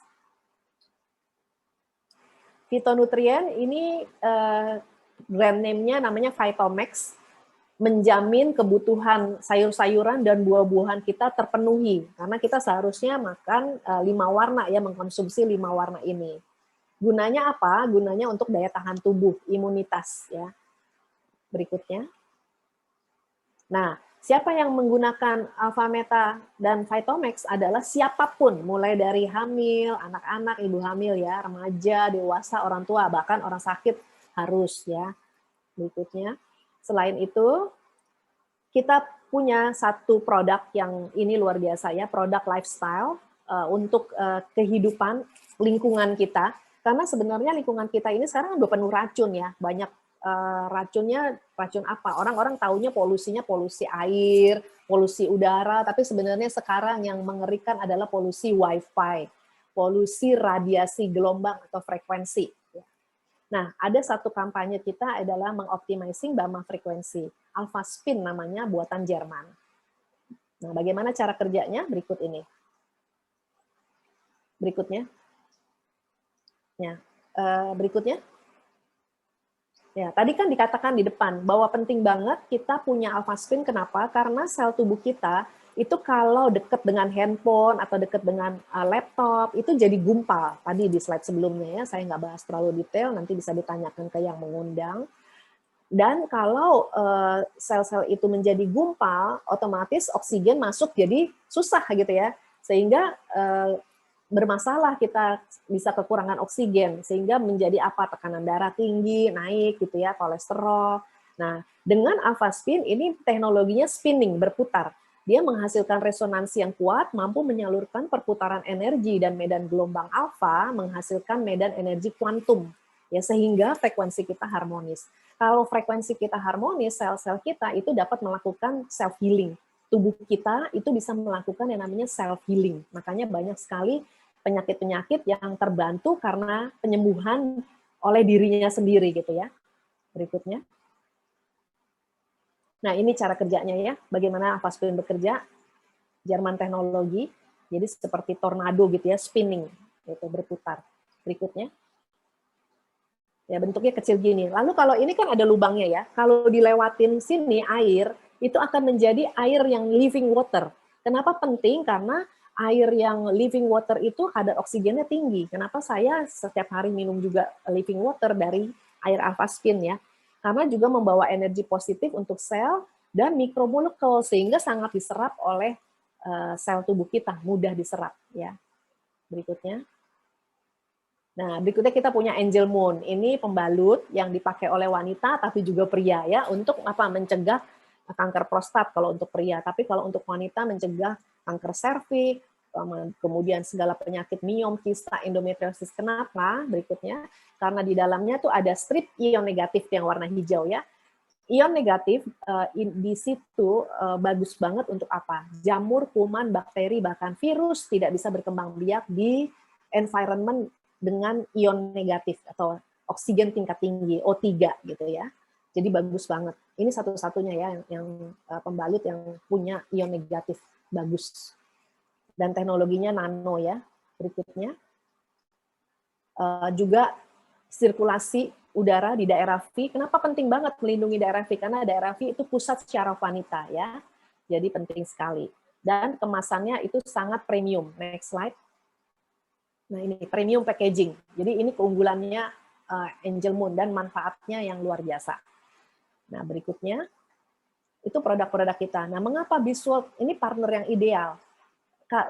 Fitonutrien ini brand name-nya namanya Vitomax, menjamin kebutuhan sayur-sayuran dan buah-buahan kita terpenuhi, karena kita seharusnya makan 5 warna ya, mengkonsumsi 5 warna ini. Gunanya apa? Gunanya untuk daya tahan tubuh, imunitas ya. Berikutnya. Nah, siapa yang menggunakan Alpha Meta dan Vitomax adalah siapapun, mulai dari hamil, anak-anak, ibu hamil ya, remaja, dewasa, orang tua, bahkan orang sakit harus ya. Berikutnya, selain itu kita punya satu produk yang ini luar biasa ya, produk lifestyle untuk kehidupan lingkungan kita, karena sebenarnya lingkungan kita ini sekarang udah penuh racun ya, banyak racunnya, racun apa? Orang-orang taunya polusinya polusi air, polusi udara, tapi sebenarnya sekarang yang mengerikan adalah polusi wifi, polusi radiasi gelombang atau frekuensi. Nah, ada satu kampanye kita adalah mengoptimizing gamma frekuensi. Alpha Spin namanya, buatan Jerman. Nah, bagaimana cara kerjanya? Berikut ini. Berikutnya. Ya, berikutnya. Ya, tadi kan dikatakan di depan bahwa penting banget kita punya alpha spin. Kenapa? Karena sel tubuh kita itu kalau dekat dengan handphone atau dekat dengan laptop itu jadi gumpal. Tadi di slide sebelumnya ya, saya nggak bahas terlalu detail, nanti bisa ditanyakan ke yang mengundang. Dan kalau sel-sel itu menjadi gumpal, otomatis oksigen masuk jadi susah gitu ya, sehingga bermasalah, kita bisa kekurangan oksigen, sehingga menjadi apa, tekanan darah tinggi, naik gitu ya, kolesterol. Nah, dengan alpha spin ini teknologinya spinning, berputar. Dia menghasilkan resonansi yang kuat, mampu menyalurkan perputaran energi, dan medan gelombang alfa menghasilkan medan energi kuantum, ya, sehingga frekuensi kita harmonis. Kalau frekuensi kita harmonis, sel-sel kita itu dapat melakukan self healing. Tubuh kita itu bisa melakukan yang namanya self healing. Makanya banyak sekali penyakit-penyakit yang terbantu karena penyembuhan oleh dirinya sendiri gitu ya. Berikutnya. Nah, ini cara kerjanya ya. Bagaimana alpha spin bekerja? Jerman teknologi. Jadi seperti tornado gitu ya, spinning gitu, berputar. Berikutnya. Ya, bentuknya kecil gini. Lalu kalau ini kan ada lubangnya ya. Kalau dilewatin sini air, itu akan menjadi air yang living water. Kenapa penting? Karena air yang living water itu kadar oksigennya tinggi. Kenapa saya setiap hari minum juga living water dari air alpha spin ya? Karena juga membawa energi positif untuk sel dan mikromolekul, sehingga sangat diserap oleh sel tubuh kita, mudah diserap ya. Berikutnya. Nah, berikutnya kita punya Angel Moon. Ini pembalut yang dipakai oleh wanita tapi juga pria ya, untuk apa? Mencegah kanker prostat kalau untuk pria, tapi kalau untuk wanita mencegah kanker serviks, kemudian segala penyakit miom, kista, endometriosis. Kenapa? Berikutnya, karena di dalamnya tuh ada strip ion negatif yang warna hijau ya. Ion negatif di situ bagus banget untuk apa? Jamur, kuman, bakteri, bahkan virus tidak bisa berkembang biak di environment dengan ion negatif atau oksigen tingkat tinggi, O3 gitu ya. Jadi bagus banget. Ini satu-satunya ya yang pembalut yang punya ion negatif bagus. Dan teknologinya nano ya. Berikutnya. Juga sirkulasi udara di daerah V. Kenapa penting banget melindungi daerah V? Karena daerah V itu pusat syaraf wanita ya. Jadi penting sekali. Dan kemasannya itu sangat premium. Next slide. Nah ini premium packaging. Jadi ini keunggulannya Angel Moon dan manfaatnya yang luar biasa. Nah berikutnya itu produk-produk kita. Nah mengapa Bisworld ini partner yang ideal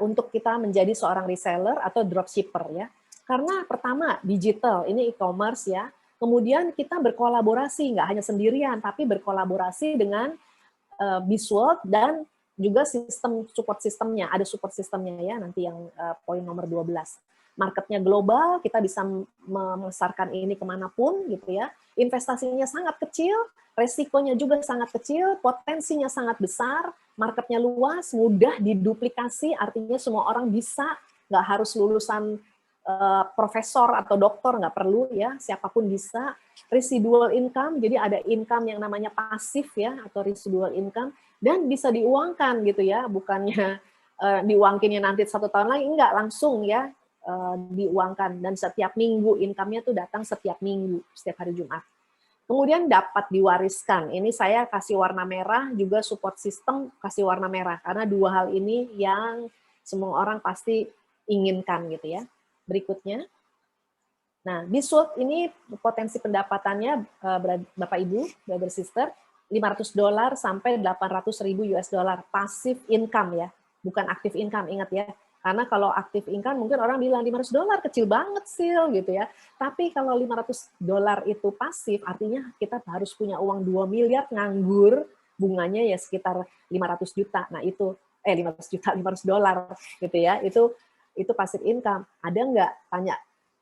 untuk kita menjadi seorang reseller atau dropshipper ya? Karena pertama digital, ini e-commerce ya. Kemudian kita berkolaborasi, nggak hanya sendirian, tapi berkolaborasi dengan Bisworld dan juga sistem support sistemnya. Ada support sistemnya ya, nanti yang poin nomor 12. Marketnya global, kita bisa memasarkan ini kemanapun gitu ya. Investasinya sangat kecil, resikonya juga sangat kecil, potensinya sangat besar, marketnya luas, mudah diduplikasi, artinya semua orang bisa, nggak harus lulusan profesor atau doktor, nggak perlu ya, siapapun bisa. Residual income, jadi ada income yang namanya pasif ya, atau residual income, dan bisa diuangkan gitu ya, bukannya diuangkinnya nanti 1 tahun lagi, enggak, langsung ya, diuangkan, dan setiap minggu income-nya tuh datang setiap minggu, setiap hari Jumat. Kemudian dapat diwariskan. Ini saya kasih warna merah, juga support system kasih warna merah, karena 2 hal ini yang semua orang pasti inginkan gitu ya. Berikutnya. Nah, Bisworld ini potensi pendapatannya Bapak Ibu, brother sister, $500 sampai $800.000 passive income ya, bukan active income, ingat ya. Karena kalau aktif income mungkin orang bilang $500 kecil banget sih gitu ya. Tapi kalau $500 itu pasif, artinya kita harus punya uang 2 miliar nganggur, bunganya ya sekitar 500 juta. Nah itu 500 juta, $500 gitu ya. Itu pasif income. Ada nggak, tanya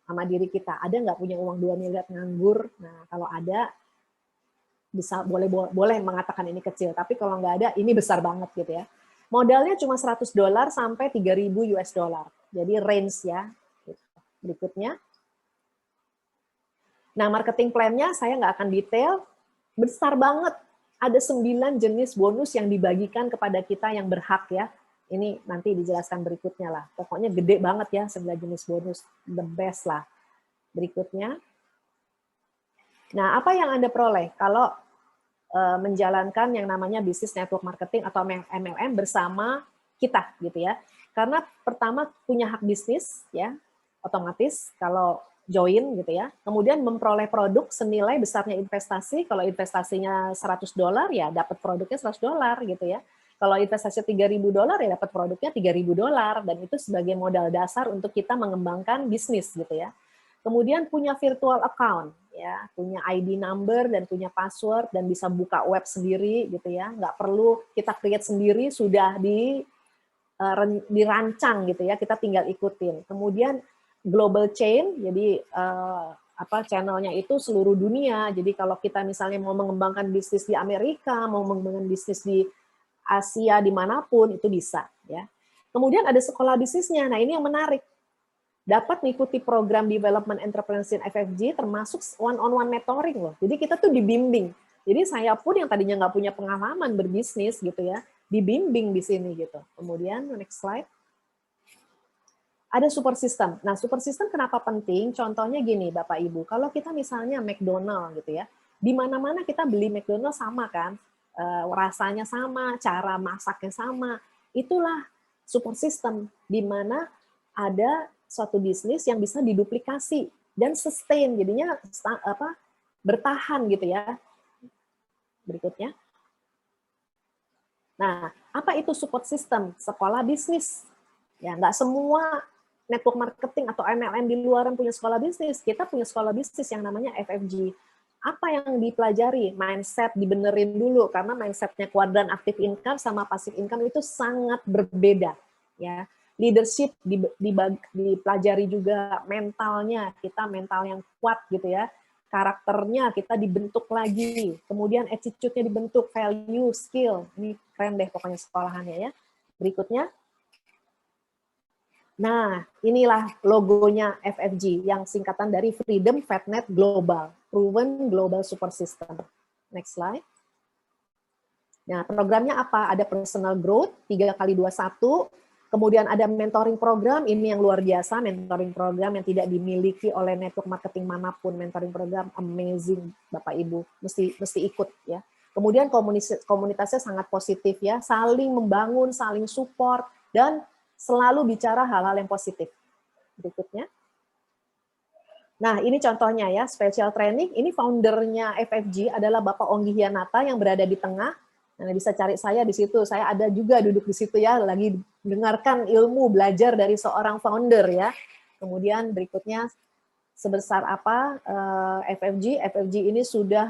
sama diri kita, ada nggak punya uang 2 miliar nganggur? Nah kalau ada, bisa boleh mengatakan ini kecil. Tapi kalau nggak ada, ini besar banget gitu ya. Modalnya cuma $100 sampai $3.000. Jadi range ya. Berikutnya. Nah, marketing plan-nya saya nggak akan detail. Besar banget. ada 9 jenis bonus yang dibagikan kepada kita yang berhak ya. Ini nanti dijelaskan berikutnya lah. Pokoknya gede banget ya 9 jenis bonus, the best lah. Berikutnya. Nah, apa yang Anda peroleh kalau menjalankan yang namanya bisnis network marketing atau MLM bersama kita gitu ya. Karena pertama punya hak bisnis ya, otomatis kalau join gitu ya. Kemudian memperoleh produk senilai besarnya investasi. Kalau investasinya $100 ya dapat produknya $100 gitu ya. Kalau investasi $3.000 ya dapat produknya $3.000 dan itu sebagai modal dasar untuk kita mengembangkan bisnis gitu ya. Kemudian punya virtual account ya, punya ID number dan punya password dan bisa buka web sendiri gitu ya. Nggak perlu kita create sendiri, sudah dirancang gitu ya, kita tinggal ikutin. Kemudian global chain, jadi channelnya itu seluruh dunia. Jadi kalau kita misalnya mau mengembangkan bisnis di Amerika, mau mengembangkan bisnis di Asia dimanapun itu bisa ya. Kemudian ada sekolah bisnisnya. Nah ini yang menarik. Dapat mengikuti program development entrepreneurship FFG termasuk one-on-one mentoring loh. Jadi kita tuh dibimbing. Jadi saya pun yang tadinya nggak punya pengalaman berbisnis gitu ya, dibimbing di sini gitu. Kemudian next slide. Ada super system. Nah, super system kenapa penting? Contohnya gini, Bapak Ibu, kalau kita misalnya McDonald gitu ya, di mana-mana kita beli McDonald sama kan, rasanya sama, cara masaknya sama. Itulah super system, di mana ada suatu bisnis yang bisa diduplikasi dan sustain, jadinya bertahan gitu ya. Berikutnya. Nah, apa itu support system? Sekolah bisnis. Ya, nggak semua network marketing atau MLM di luaran punya sekolah bisnis. Kita punya sekolah bisnis yang namanya FFG. Apa yang dipelajari? Mindset dibenerin dulu, karena mindsetnya kuadran active income sama passive income itu sangat berbeda. Ya, leadership dipelajari juga, mentalnya, kita mental yang kuat gitu ya. Karakternya kita dibentuk lagi, kemudian attitude-nya dibentuk, value, skill. Ini keren deh pokoknya sekolahannya ya. Berikutnya. Nah, inilah logonya FFG yang singkatan dari Freedom Fatnet Global, Proven Global Super System. Next slide. Nah, programnya apa? Ada personal growth 3x21. Kemudian ada mentoring program, ini yang luar biasa, mentoring program yang tidak dimiliki oleh network marketing manapun. Mentoring program amazing, Bapak Ibu, mesti ikut ya. Kemudian komunitasnya sangat positif ya, saling membangun, saling support, dan selalu bicara hal-hal yang positif. Berikutnya. Nah, ini contohnya ya, special training, ini foundernya FFG adalah Bapak Onggi Hianata yang berada di tengah. Nah, bisa cari saya di situ. Saya ada juga duduk di situ ya, lagi dengarkan ilmu, belajar dari seorang founder ya. Kemudian berikutnya sebesar apa FFG? FFG ini sudah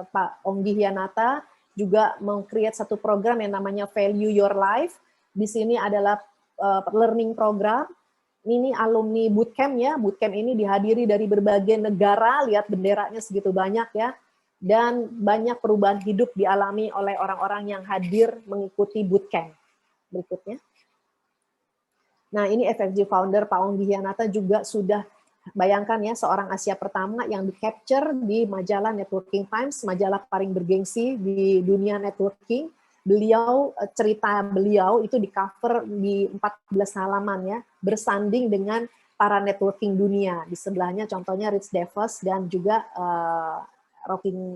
Pak Onggi Hianata juga meng-create satu program yang namanya Value Your Life. Di sini adalah learning program. Ini alumni bootcamp ya. Bootcamp ini dihadiri dari berbagai negara. Lihat benderanya segitu banyak ya. Dan banyak perubahan hidup dialami oleh orang-orang yang hadir mengikuti bootcamp. Berikutnya. Nah, ini FFG founder Pak Onggi Hianata juga sudah, bayangkan ya, seorang Asia pertama yang di-capture di majalah Networking Times, majalah paling bergengsi di dunia networking. Beliau, cerita beliau itu di-cover di 14 halaman ya, bersanding dengan para networking dunia. Di sebelahnya contohnya Rich DeVos dan juga Rocking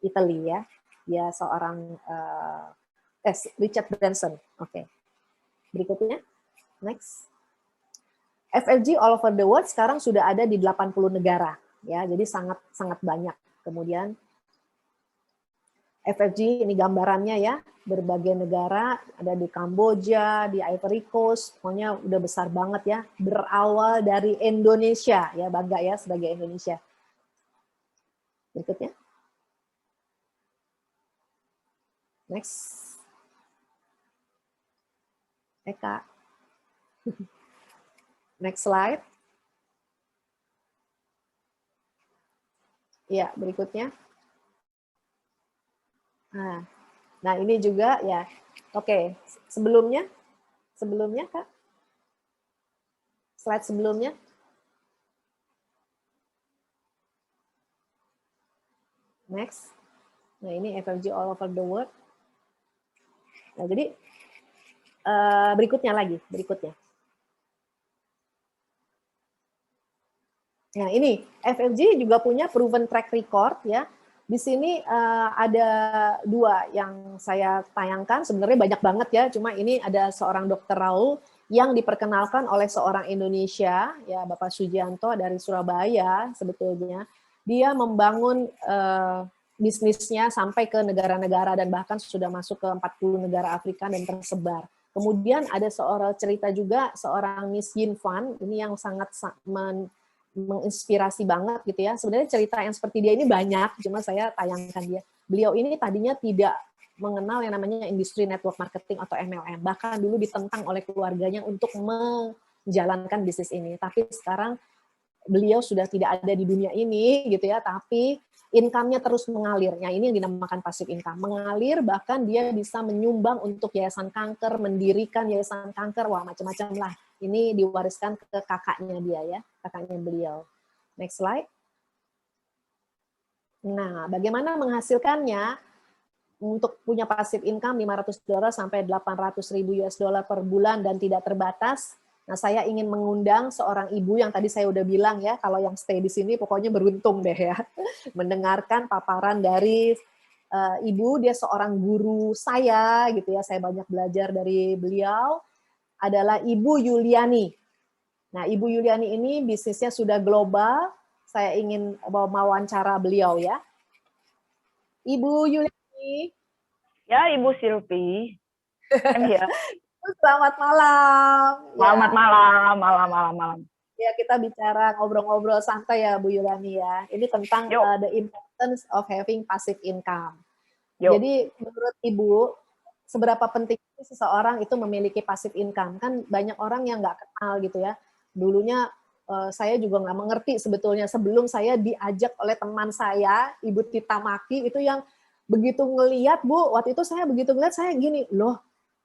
Italy ya, dia seorang Richard Branson. Oke. Berikutnya, next. FFG all over the world sekarang sudah ada di 80 negara ya, jadi sangat banyak. Kemudian FFG ini gambarannya ya, berbagai negara, ada di Kamboja, di Ivory Coast, pokoknya udah besar banget ya. Berawal dari Indonesia ya, bangga ya sebagai Indonesia. Berikutnya. Next. Eka. Next slide. Ya, berikutnya. Nah, ini juga ya. Oke, sebelumnya Kak. Slide sebelumnya. Next. Nah, ini FFG all over the world. Nah, jadi berikutnya. Nah, ini FFG juga punya proven track record ya. Di sini ada 2 yang saya tayangkan, sebenarnya banyak banget ya, cuma ini ada seorang Dr. Raul yang diperkenalkan oleh seorang Indonesia, ya Bapak Sujianto dari Surabaya sebetulnya. Dia membangun bisnisnya sampai ke negara-negara dan bahkan sudah masuk ke 40 negara Afrika dan tersebar. Kemudian ada seorang cerita juga, seorang Miss Yin Fan, ini yang sangat menginspirasi banget gitu ya. Sebenarnya cerita yang seperti dia ini banyak, cuma saya tayangkan dia. Beliau ini tadinya tidak mengenal yang namanya industri network marketing atau MLM. Bahkan dulu ditentang oleh keluarganya untuk menjalankan bisnis ini. Tapi sekarang beliau sudah tidak ada di dunia ini gitu ya, tapi income-nya terus mengalir. Nah, ini yang dinamakan passive income. Mengalir, bahkan dia bisa menyumbang untuk yayasan kanker, mendirikan yayasan kanker, wah macam-macam lah. Ini diwariskan ke kakaknya dia ya, kakaknya beliau. Next slide. Nah, bagaimana menghasilkannya? Untuk punya passive income $500 sampai $800.000 per bulan dan tidak terbatas. Nah, saya ingin mengundang seorang ibu yang tadi saya udah bilang ya, kalau yang stay di sini pokoknya beruntung deh ya, mendengarkan paparan dari ibu. Dia seorang guru saya gitu ya, saya banyak belajar dari beliau, adalah Ibu Yuliani. Nah, Ibu Yuliani ini bisnisnya sudah global. Saya ingin wawancara beliau ya. Ibu Yuliani. Ya, Ibu Silvi. Ya. Selamat malam. Selamat malam. Ya, kita bicara ngobrol-ngobrol santai ya, Bu Yuliani ya. Ini tentang the importance of having passive income. Jadi, menurut Ibu, seberapa penting seseorang itu memiliki passive income? Kan banyak orang yang nggak kenal gitu ya. Dulunya saya juga nggak mengerti sebetulnya. Sebelum saya diajak oleh teman saya, Ibu Tita Maki, itu yang begitu ngelihat, Bu, waktu itu saya begitu ngelihat, saya gini, loh,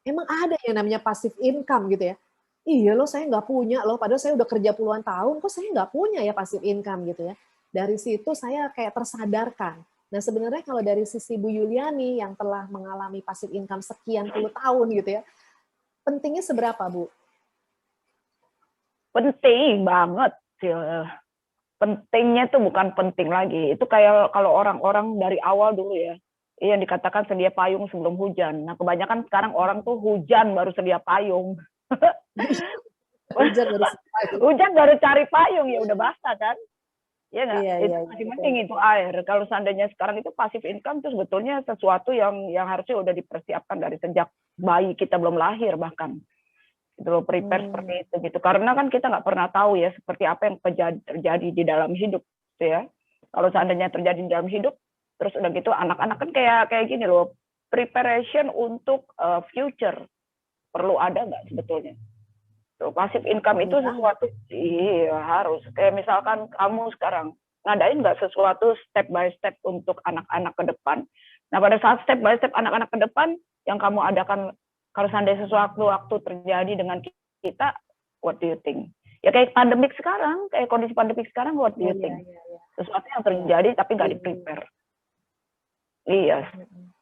emang ada yang namanya passive income gitu ya? Iya loh, saya nggak punya loh, padahal saya udah kerja puluhan tahun, kok saya nggak punya ya passive income gitu ya. Dari situ saya kayak tersadarkan. Nah, sebenarnya kalau dari sisi Bu Yuliani yang telah mengalami passive income sekian puluh tahun gitu ya, pentingnya seberapa, Bu? Penting banget. Pentingnya tuh bukan penting lagi. Itu kayak kalau orang-orang dari awal dulu ya, yang dikatakan sedia payung sebelum hujan. Nah, kebanyakan sekarang orang tuh hujan baru sedia payung. Hujan baru cari payung, ya udah basah kan? Ya nggak? Itu masih penting itu air. Kalau seandainya sekarang itu passive income itu sebetulnya sesuatu yang harusnya udah dipersiapkan dari sejak bayi kita belum lahir bahkan. Itu loh, prepare seperti itu gitu. Karena kan kita nggak pernah tahu ya seperti apa yang terjadi di dalam hidup gitu ya. Kalau seandainya terjadi di dalam hidup, terus udah gitu anak-anak kan kayak gini loh, preparation untuk future perlu ada nggak sebetulnya? Tuh, passive income itu sesuatu, iya harus. Kayak misalkan kamu sekarang ngadain nggak sesuatu step by step untuk anak-anak ke depan. Nah, pada saat step by step anak-anak ke depan yang kamu adakan, kalau seandainya sesuatu waktu terjadi dengan kita, what do you think? Ya kayak pandemik sekarang, kayak kondisi pandemik sekarang, what do you think? Sesuatu yang terjadi tapi nggak di-prepare. Iya,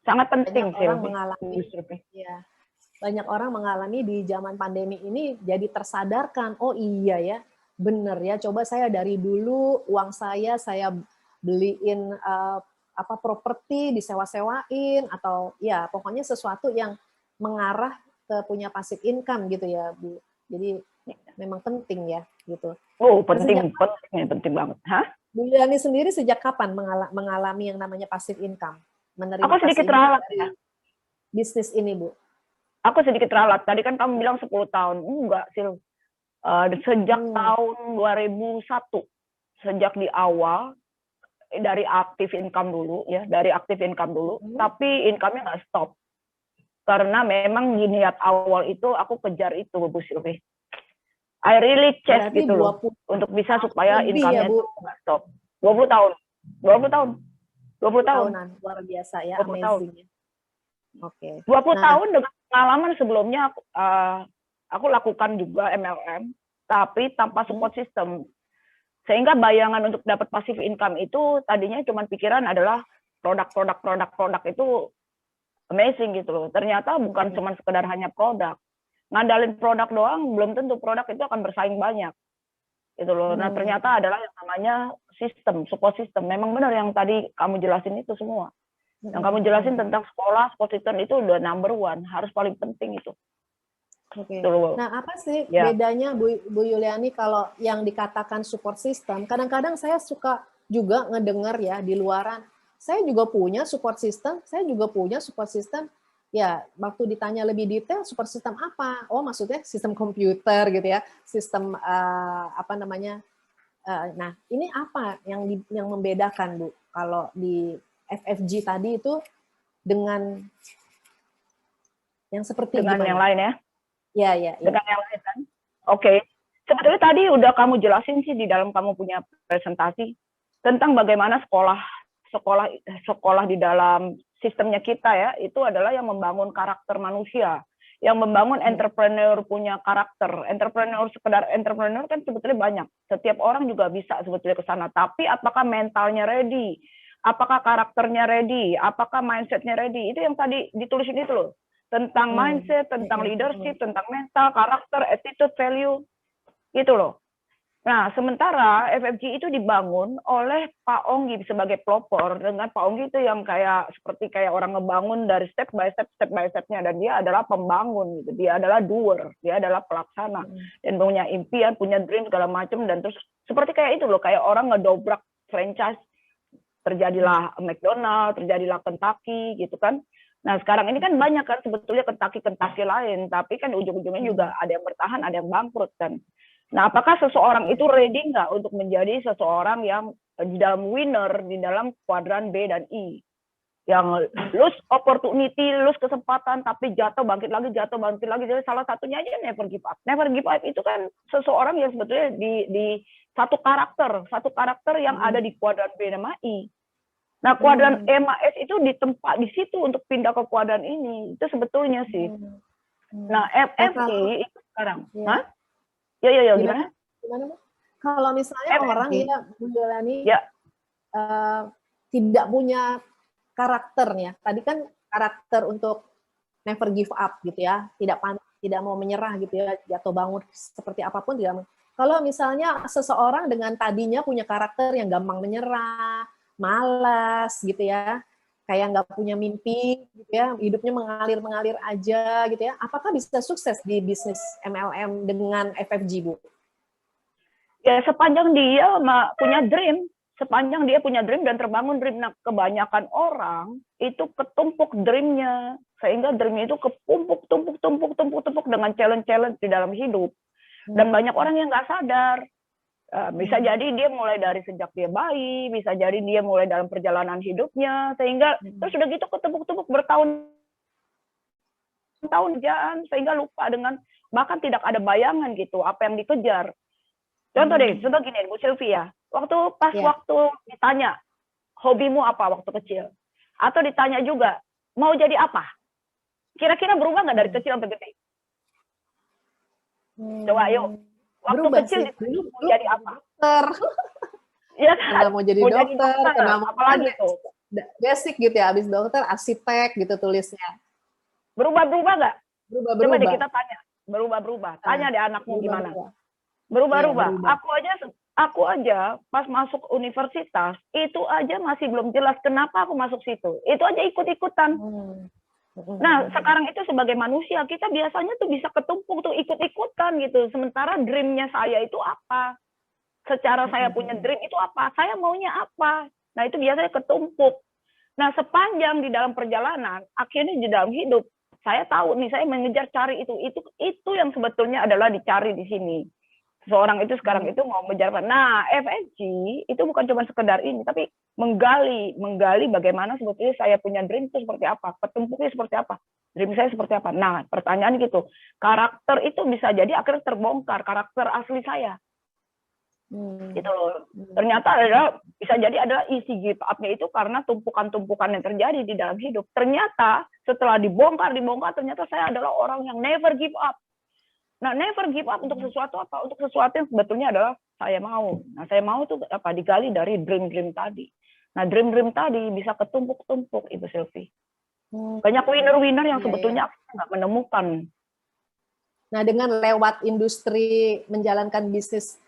sangat penting sih. Banyak orang mengalami di zaman pandemi ini jadi tersadarkan, oh iya ya, bener ya, coba saya dari dulu uang saya beliin properti, disewa-sewain, atau ya pokoknya sesuatu yang mengarah ke punya passive income gitu ya, Bu. Jadi memang penting ya gitu. Oh, penting banget. Hah? Bu Yuliani sendiri sejak kapan mengalami yang namanya passive income? Menerima aku sedikit ralat ya. Bisnis ini, Bu. Aku sedikit ralat. Tadi kan kamu bilang 10 tahun. Enggak, Sil. Sejak tahun 2001. Sejak di awal, dari aktif income dulu. Tapi income-nya nggak stop. Karena memang di niat awal itu, aku kejar itu, Bu Silvi. I really chase gitu loh. Untuk bisa supaya income-nya itu nggak stop. 20 tahun. 20 tahunan. Luar biasa ya, amazing. Oke. 20 tahun dengan pengalaman sebelumnya aku lakukan juga MLM, tapi tanpa support system. Sehingga bayangan untuk dapat passive income itu tadinya cuma pikiran adalah produk itu amazing gitu loh. Ternyata bukan cuma sekedar hanya produk. Ngandalin produk doang belum tentu produk itu akan bersaing banyak. Gitu loh. Nah, ternyata adalah yang namanya sistem, support system. Memang benar yang tadi kamu jelasin itu semua. Yang kamu jelasin tentang sekolah, support system itu udah number one, harus paling penting itu. Oke. Nah, apa sih bedanya Bu Yuliani kalau yang dikatakan support system? Kadang-kadang saya suka juga ngedengar ya di luaran, saya juga punya support system, ya waktu ditanya lebih detail, support system apa? Oh, maksudnya sistem komputer gitu ya, sistem apa namanya? Nah, ini apa yang membedakan, Bu? Kalau di FFG tadi itu dengan yang seperti dengan gimana? Yang lain ya? Ya. Dengan yang lain kan? Oke. Sebetulnya tadi udah kamu jelasin sih di dalam kamu punya presentasi tentang bagaimana sekolah di dalam sistemnya kita ya, itu adalah yang membangun karakter manusia, yang membangun entrepreneur punya karakter. Sekedar entrepreneur kan sebetulnya banyak. Setiap orang juga bisa sebetulnya ke sana. Tapi apakah mentalnya ready? Apakah karakternya ready? Apakah mindsetnya ready? Itu yang tadi ditulisin itu loh. Tentang mindset, tentang leadership, tentang mental, karakter, attitude, value. Gitu loh. Nah, sementara FFG itu dibangun oleh Pak Onggi sebagai pelopor, dengan Pak Onggi itu yang seperti orang ngebangun dari step by step-nya, dan dia adalah pembangun gitu. Dia adalah doer, dia adalah pelaksana, dan punya impian, punya dream segala macam, dan terus seperti kayak itu loh, kayak orang ngedobrak franchise, terjadilah McDonald, terjadilah Kentucky gitu kan. Nah, sekarang ini kan banyak kan sebetulnya Kentucky lain, tapi kan ujung-ujungnya juga ada yang bertahan, ada yang bangkrut kan. Nah, apakah seseorang itu ready nggak untuk menjadi seseorang yang di dalam winner, di dalam kuadran B dan I? Yang lose opportunity, lose kesempatan, tapi jatuh, bangkit lagi. Jadi salah satunya aja never give up. Never give up itu kan seseorang yang sebetulnya di satu karakter yang ada di kuadran B sama I. Nah, kuadran E sama S itu ditempat di situ untuk pindah ke kuadran ini. Itu sebetulnya sih. Nah, FFG itu sekarang. Hah? Ya, gimana? Kalau misalnya orang ya, Bu Yuliani, tidak punya karakternya. Tadi kan karakter untuk never give up gitu ya, tidak mau menyerah gitu ya, jatuh bangun seperti apapun tidak. Kalau misalnya seseorang dengan tadinya punya karakter yang gampang menyerah, malas gitu ya, kayak nggak punya mimpi gitu ya, hidupnya mengalir aja gitu ya, apakah bisa sukses di bisnis MLM dengan FFG, Bu? Ya, sepanjang dia punya dream dan terbangun dream. Nah, kebanyakan orang itu ketumpuk dreamnya, sehingga dreamnya itu ketumpuk dengan challenge di dalam hidup. Dan banyak orang yang nggak sadar. Bisa jadi dia mulai dari sejak dia bayi, bisa jadi dia mulai dalam perjalanan hidupnya, sehingga terus udah gitu ketumpuk bertahun-tahun jalan, sehingga lupa dengan, bahkan tidak ada bayangan gitu apa yang dikejar. Contoh gini, Bu Sylvia, waktu ditanya hobimu apa waktu kecil, atau ditanya juga mau jadi apa, kira-kira berubah nggak dari kecil sampai gede? Coba yuk. Waktu berubah kecil dulu mau jadi apa? Dokter. Iya kan? Nggak mau jadi dokter, apalagi tuh? Basic gitu ya, habis dokter arsitek gitu tulisnya. Berubah nggak? Berubah. Coba deh kita tanya. Berubah. Tanya deh anakmu gimana? Berubah. Aku aja pas masuk universitas itu aja masih belum jelas kenapa aku masuk situ. Itu aja ikut-ikutan. Nah, sekarang itu sebagai manusia, kita biasanya tuh bisa ketumpuk tuh ikut-ikutan gitu. Sementara dreamnya saya itu apa? Secara saya punya dream itu apa? Saya maunya apa? Nah, itu biasanya ketumpuk. Nah, sepanjang di dalam perjalanan, akhirnya di dalam hidup, saya tahu nih, saya mengejar cari itu. Itu yang sebetulnya adalah dicari di sini. Seorang itu sekarang itu mau mengejar. Nah, FFG itu bukan cuma sekedar ini, tapi menggali bagaimana sebetulnya saya punya dream itu seperti apa, ketumpuknya seperti apa, dream saya seperti apa. Nah, pertanyaan gitu, karakter itu bisa jadi akhirnya terbongkar, karakter asli saya. Gitu loh. Ternyata bisa jadi adalah isi give up-nya itu karena tumpukan-tumpukan yang terjadi di dalam hidup. Ternyata setelah dibongkar, ternyata saya adalah orang yang never give up. Nah, never give up untuk sesuatu apa? Untuk sesuatu yang sebetulnya adalah saya mau. Nah, saya mau itu apa? Digali dari dream-dream tadi. Nah, dream-dream tadi bisa ketumpuk-tumpuk, Ibu Sylvie. Banyak winner-winner yang sebetulnya nggak menemukan. Nah, dengan lewat industri menjalankan bisnis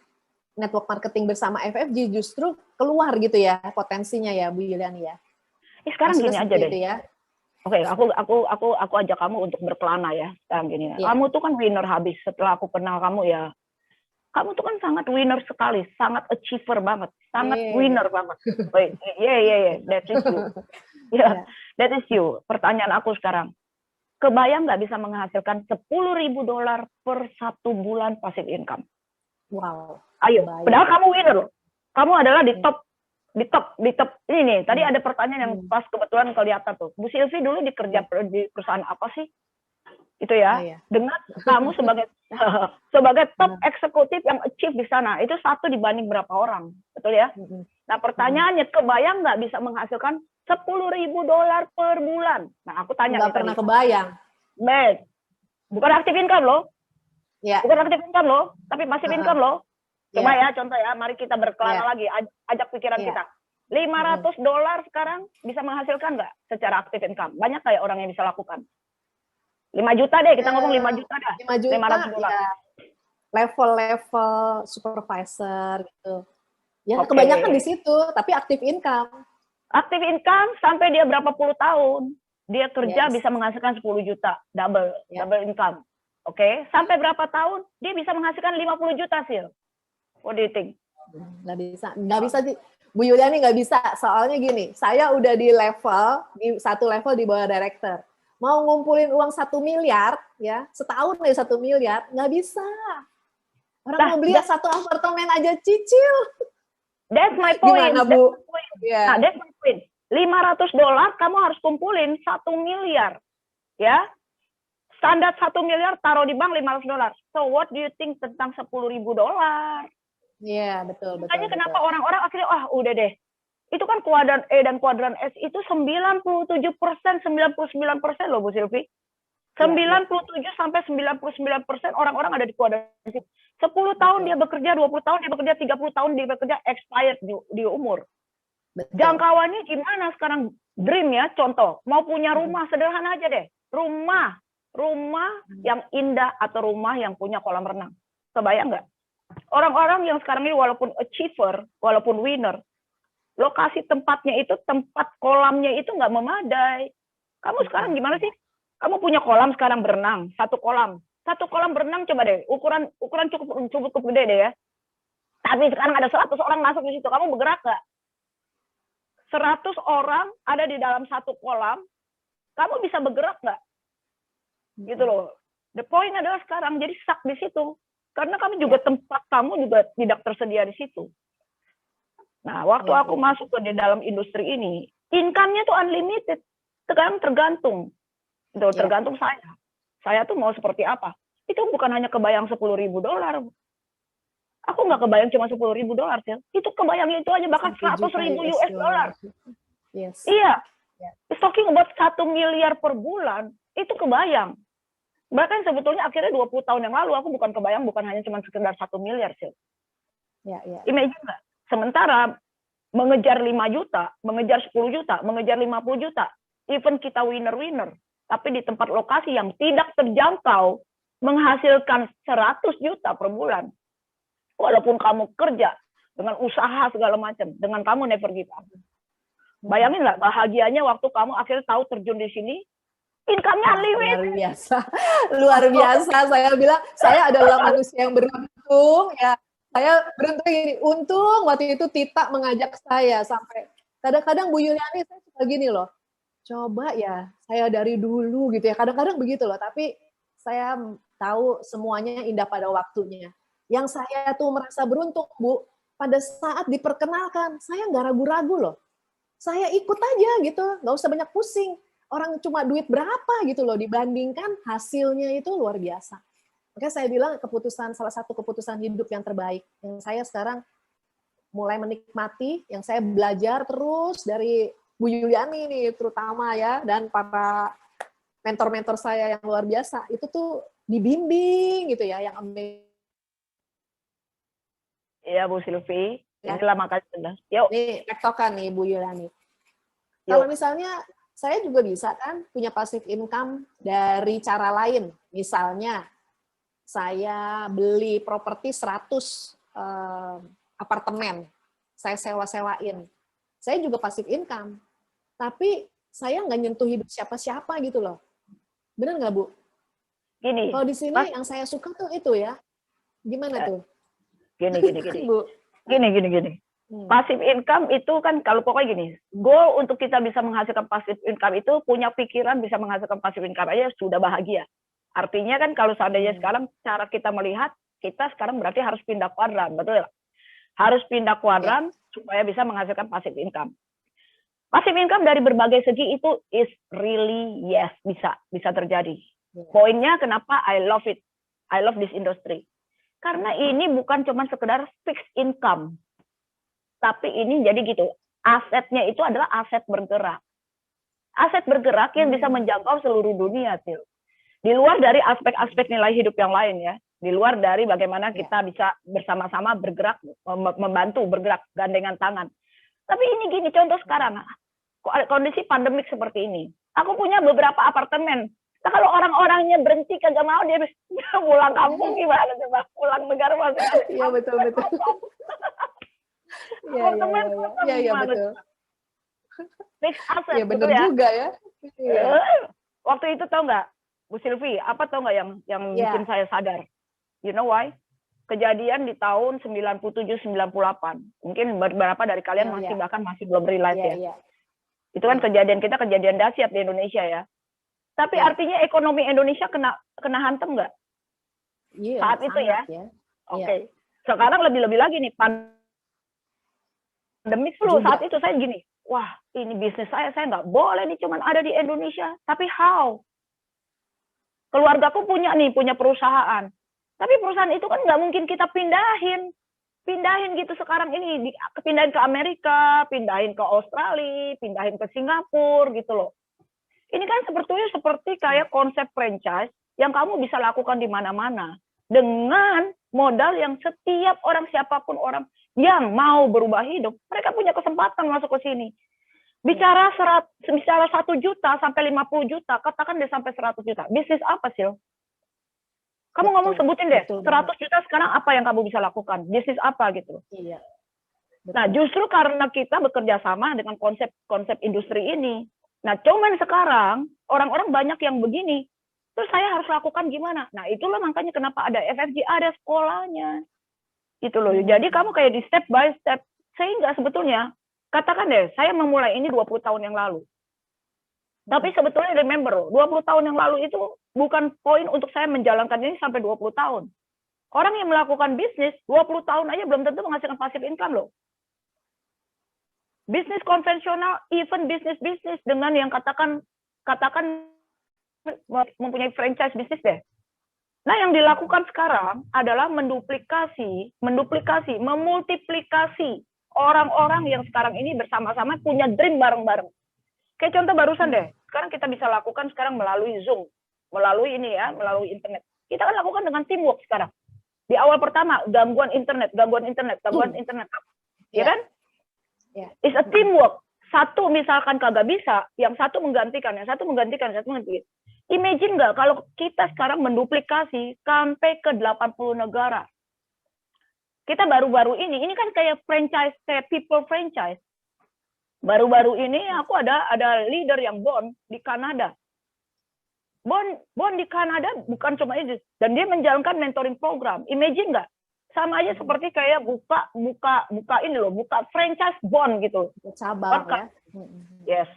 network marketing bersama FFG justru keluar gitu ya potensinya ya, Bu Yuliani ya. Sekarang gini aja deh. Ya. Oke, aku ajak kamu untuk berkelana ya. Sekarang gini. Ya. Kamu tuh kan winner habis setelah aku kenal kamu ya. Kamu tuh kan sangat winner sekali, sangat achiever banget, sangat winner banget. That is you. That is you. Pertanyaan aku sekarang, kebayang nggak bisa menghasilkan $10.000 per 1 bulan passive income? Wow. Ayo, padahal kamu winner loh. Kamu adalah di top. Ini nih, tadi ada pertanyaan yang pas kebetulan kelihatan tuh. Bu Sylvie dulu di perusahaan apa sih? Itu ya. Dengan kamu sebagai top eksekutif yang achieve di sana, itu 1 dibanding berapa orang, betul ya? Nah, pertanyaannya, kebayang nggak bisa menghasilkan $10.000 per bulan? Nah, aku tanya. Nggak pernah kebayang. Bukan active income loh. Ya. Bukan active income loh, tapi passive income loh. Coba ya, contoh ya, mari kita berkelana lagi, ajak pikiran kita. $500 sekarang bisa menghasilkan nggak secara active income? Banyak kayak orang yang bisa lakukan. 5 juta deh, kita ngomong 5 juta dah. 5 juta, $500. Ya. Level-level supervisor gitu. Ya, kebanyakan di situ, tapi active income. Active income sampai dia berapa puluh tahun. Dia kerja bisa menghasilkan 10 juta, double income. Oke, sampai berapa tahun dia bisa menghasilkan 50 juta sih. What do you think? Nggak bisa Bu Yuliani nggak bisa. Soalnya gini, saya udah di satu level di bawah director. Mau ngumpulin uang 1 miliar, ya setahun aja 1 miliar, nggak bisa. Orang mau beli 1 apartemen aja cicil. That's my point. Gimana, Bu? Nah, that's my point. $500 kamu harus kumpulin 1 miliar, ya. Standar 1 miliar taruh di bank $500. So what do you think tentang $10.000? Iya, betul. Makanya kenapa orang-orang akhirnya, udah deh. Itu kan kuadran E dan kuadran S itu 97%, 99% loh Bu Sylvie. 97 sampai 99% orang-orang ada di kuadran S. 10 tahun dia bekerja, 20 tahun dia bekerja, 30 tahun dia bekerja, expired di umur. Jangkauannya gimana sekarang? Dream ya, contoh. Mau punya rumah, sederhana aja deh. Rumah yang indah atau rumah yang punya kolam renang. Kebayang nggak? Orang-orang yang sekarang ini walaupun achiever, walaupun winner, lokasi tempatnya itu, tempat kolamnya itu nggak memadai. Kamu sekarang gimana sih? Kamu punya kolam sekarang berenang, 1 kolam. 1 kolam berenang coba deh, ukuran cukup gede deh ya. Tapi sekarang ada 100 orang masuk di situ, kamu bergerak nggak? 100 orang ada di dalam 1 kolam, kamu bisa bergerak nggak? Gitu loh. The point adalah sekarang jadi stuck di situ. Karena kamu juga tempat kamu juga tidak tersedia di situ. Nah, waktu aku masuk ke di dalam industri ini, income-nya tuh unlimited. Sekarang tergantung. Itu tergantung saya. Saya tuh mau seperti apa. Itu bukan hanya kebayang $10.000. Aku nggak kebayang cuma $10.000 sih. Itu kebayangnya itu aja bahkan $100.000. Yes. Iya. It's talking about 1 miliar per bulan. Itu kebayang. Bahkan sebetulnya akhirnya 20 tahun yang lalu aku bukan kebayang, bukan hanya cuma sekedar 1 miliar sih. Imagine nggak? Sementara mengejar 5 juta, mengejar 10 juta, mengejar 50 juta, even kita winner, tapi di tempat lokasi yang tidak terjangkau, menghasilkan 100 juta per bulan. Walaupun kamu kerja dengan usaha segala macam, dengan kamu never give up. Bayangin nggak bahagianya waktu kamu akhirnya tahu terjun di sini, income-nya unlimited. Luar biasa. Luar biasa. Saya bilang, saya adalah manusia yang beruntung. Ya, saya beruntung ini. Untung waktu itu Tita mengajak saya sampai kadang-kadang Bu Yuliani saya suka gini loh. Coba ya, saya dari dulu gitu ya. Kadang-kadang begitu loh. Tapi saya tahu semuanya indah pada waktunya. Yang saya tuh merasa beruntung, Bu, pada saat diperkenalkan, saya nggak ragu-ragu loh. Saya ikut aja gitu, nggak usah banyak pusing. Orang cuma duit berapa gitu loh, dibandingkan hasilnya itu luar biasa. Makanya saya bilang salah satu keputusan hidup yang terbaik. Yang saya sekarang mulai menikmati, yang saya belajar terus dari Bu Yuliani nih terutama ya, dan para mentor-mentor saya yang luar biasa, itu tuh dibimbing gitu ya, yang amazing. Iya Bu Sylvie, Inilah makanya. Yuk. Nih, tektokan nih Bu Yuliani. Kalau misalnya saya juga bisa kan punya passive income dari cara lain. Misalnya saya beli properti 100 apartemen, saya sewa-sewain. Saya juga passive income. Tapi saya nggak nyentuh hidup siapa-siapa gitu loh. Benar nggak, Bu? Gini. Kalau di sini yang saya suka tuh itu ya. Gimana tuh? Gini. Bu. Gini. Passive income itu kan kalau pokoknya gini, goal untuk kita bisa menghasilkan passive income itu punya pikiran bisa menghasilkan passive income aja sudah bahagia. Artinya kan kalau seandainya sekarang cara kita melihat, kita sekarang berarti harus pindah kuadran, betul ya? Harus pindah kuadran supaya bisa menghasilkan passive income. Passive income dari berbagai segi itu is really yes, bisa terjadi. Poinnya kenapa I love it. I love this industry. Karena ini bukan cuma sekedar fixed income. Tapi ini jadi gitu, asetnya itu adalah aset bergerak. Aset bergerak yang bisa menjangkau seluruh dunia, Til. Di luar dari aspek-aspek nilai hidup yang lain ya. Di luar dari bagaimana kita bisa bersama-sama bergerak, membantu bergerak, gandengan tangan. Tapi ini gini, contoh sekarang, kondisi pandemik seperti ini. Aku punya beberapa apartemen. Nah, kalau orang-orangnya berhenti kagak mau dia pulang kampung gimana coba? Pulang negara maksudnya. Iya betul. Iya betul. Fixed asset. Iya benar juga ya. Iya. Waktu itu tahu nggak, Bu Silvi, apa tahu nggak yang bikin saya sadar? You know why? Kejadian di tahun 97-98. Mungkin beberapa dari kalian bahkan masih belum realize ya. Itu kan kejadian dahsyat di Indonesia ya. Tapi artinya ekonomi Indonesia kena hantam nggak? Iya. Saat itu ya. Oke. Sekarang lebih lagi nih pandemik flu. Saat itu saya gini, wah ini bisnis saya nggak boleh nih cuman ada di Indonesia. Tapi how? Keluargaku punya perusahaan. Tapi perusahaan itu kan nggak mungkin kita pindahin gitu sekarang ini, pindahin ke Amerika, pindahin ke Australia, pindahin ke Singapura gitu loh. Ini kan sebetulnya seperti kayak konsep franchise yang kamu bisa lakukan di mana-mana dengan modal yang setiap orang, siapapun orang yang mau berubah hidup, mereka punya kesempatan masuk ke sini. Bicara 1 juta sampai 50 juta, katakan deh sampai 100 juta. Bisnis apa sih? Kamu ngomong sebutin deh, 100 juta sekarang apa yang kamu bisa lakukan? Bisnis apa gitu? Iya. Nah, justru karena kita bekerja sama dengan konsep industri ini. Nah, cuman sekarang orang-orang banyak yang begini. Terus saya harus lakukan gimana? Nah, itulah makanya kenapa ada FFG, ada sekolahnya. Gitu loh. Jadi kamu kayak di step by step. Sehingga sebetulnya, katakan deh, saya memulai ini 20 tahun yang lalu. Tapi sebetulnya remember, 20 tahun yang lalu itu bukan poin untuk saya menjalankan ini sampai 20 tahun. Orang yang melakukan bisnis 20 tahun aja belum tentu menghasilkan passive income loh. Bisnis konvensional, even bisnis dengan yang katakan mempunyai franchise bisnis deh. Nah, yang dilakukan sekarang adalah memultiplikasi orang-orang yang sekarang ini bersama-sama punya dream bareng-bareng. Kayak contoh barusan deh, sekarang kita bisa lakukan sekarang melalui Zoom, melalui internet. Kita kan lakukan dengan teamwork sekarang. Di awal pertama, gangguan internet. Ya kan? It's a teamwork. Satu misalkan kagak bisa, yang satu menggantikan. Imagine nggak kalau kita sekarang menduplikasi sampai ke 80 negara. Kita baru-baru ini kan kayak franchise, kayak people franchise. Baru-baru ini aku ada leader yang bond di Kanada. Bond di Kanada bukan cuma itu, dan dia menjalankan mentoring program. Imagine nggak? Sama aja seperti kayak buka franchise bond gitu. Cabang ya. Yes.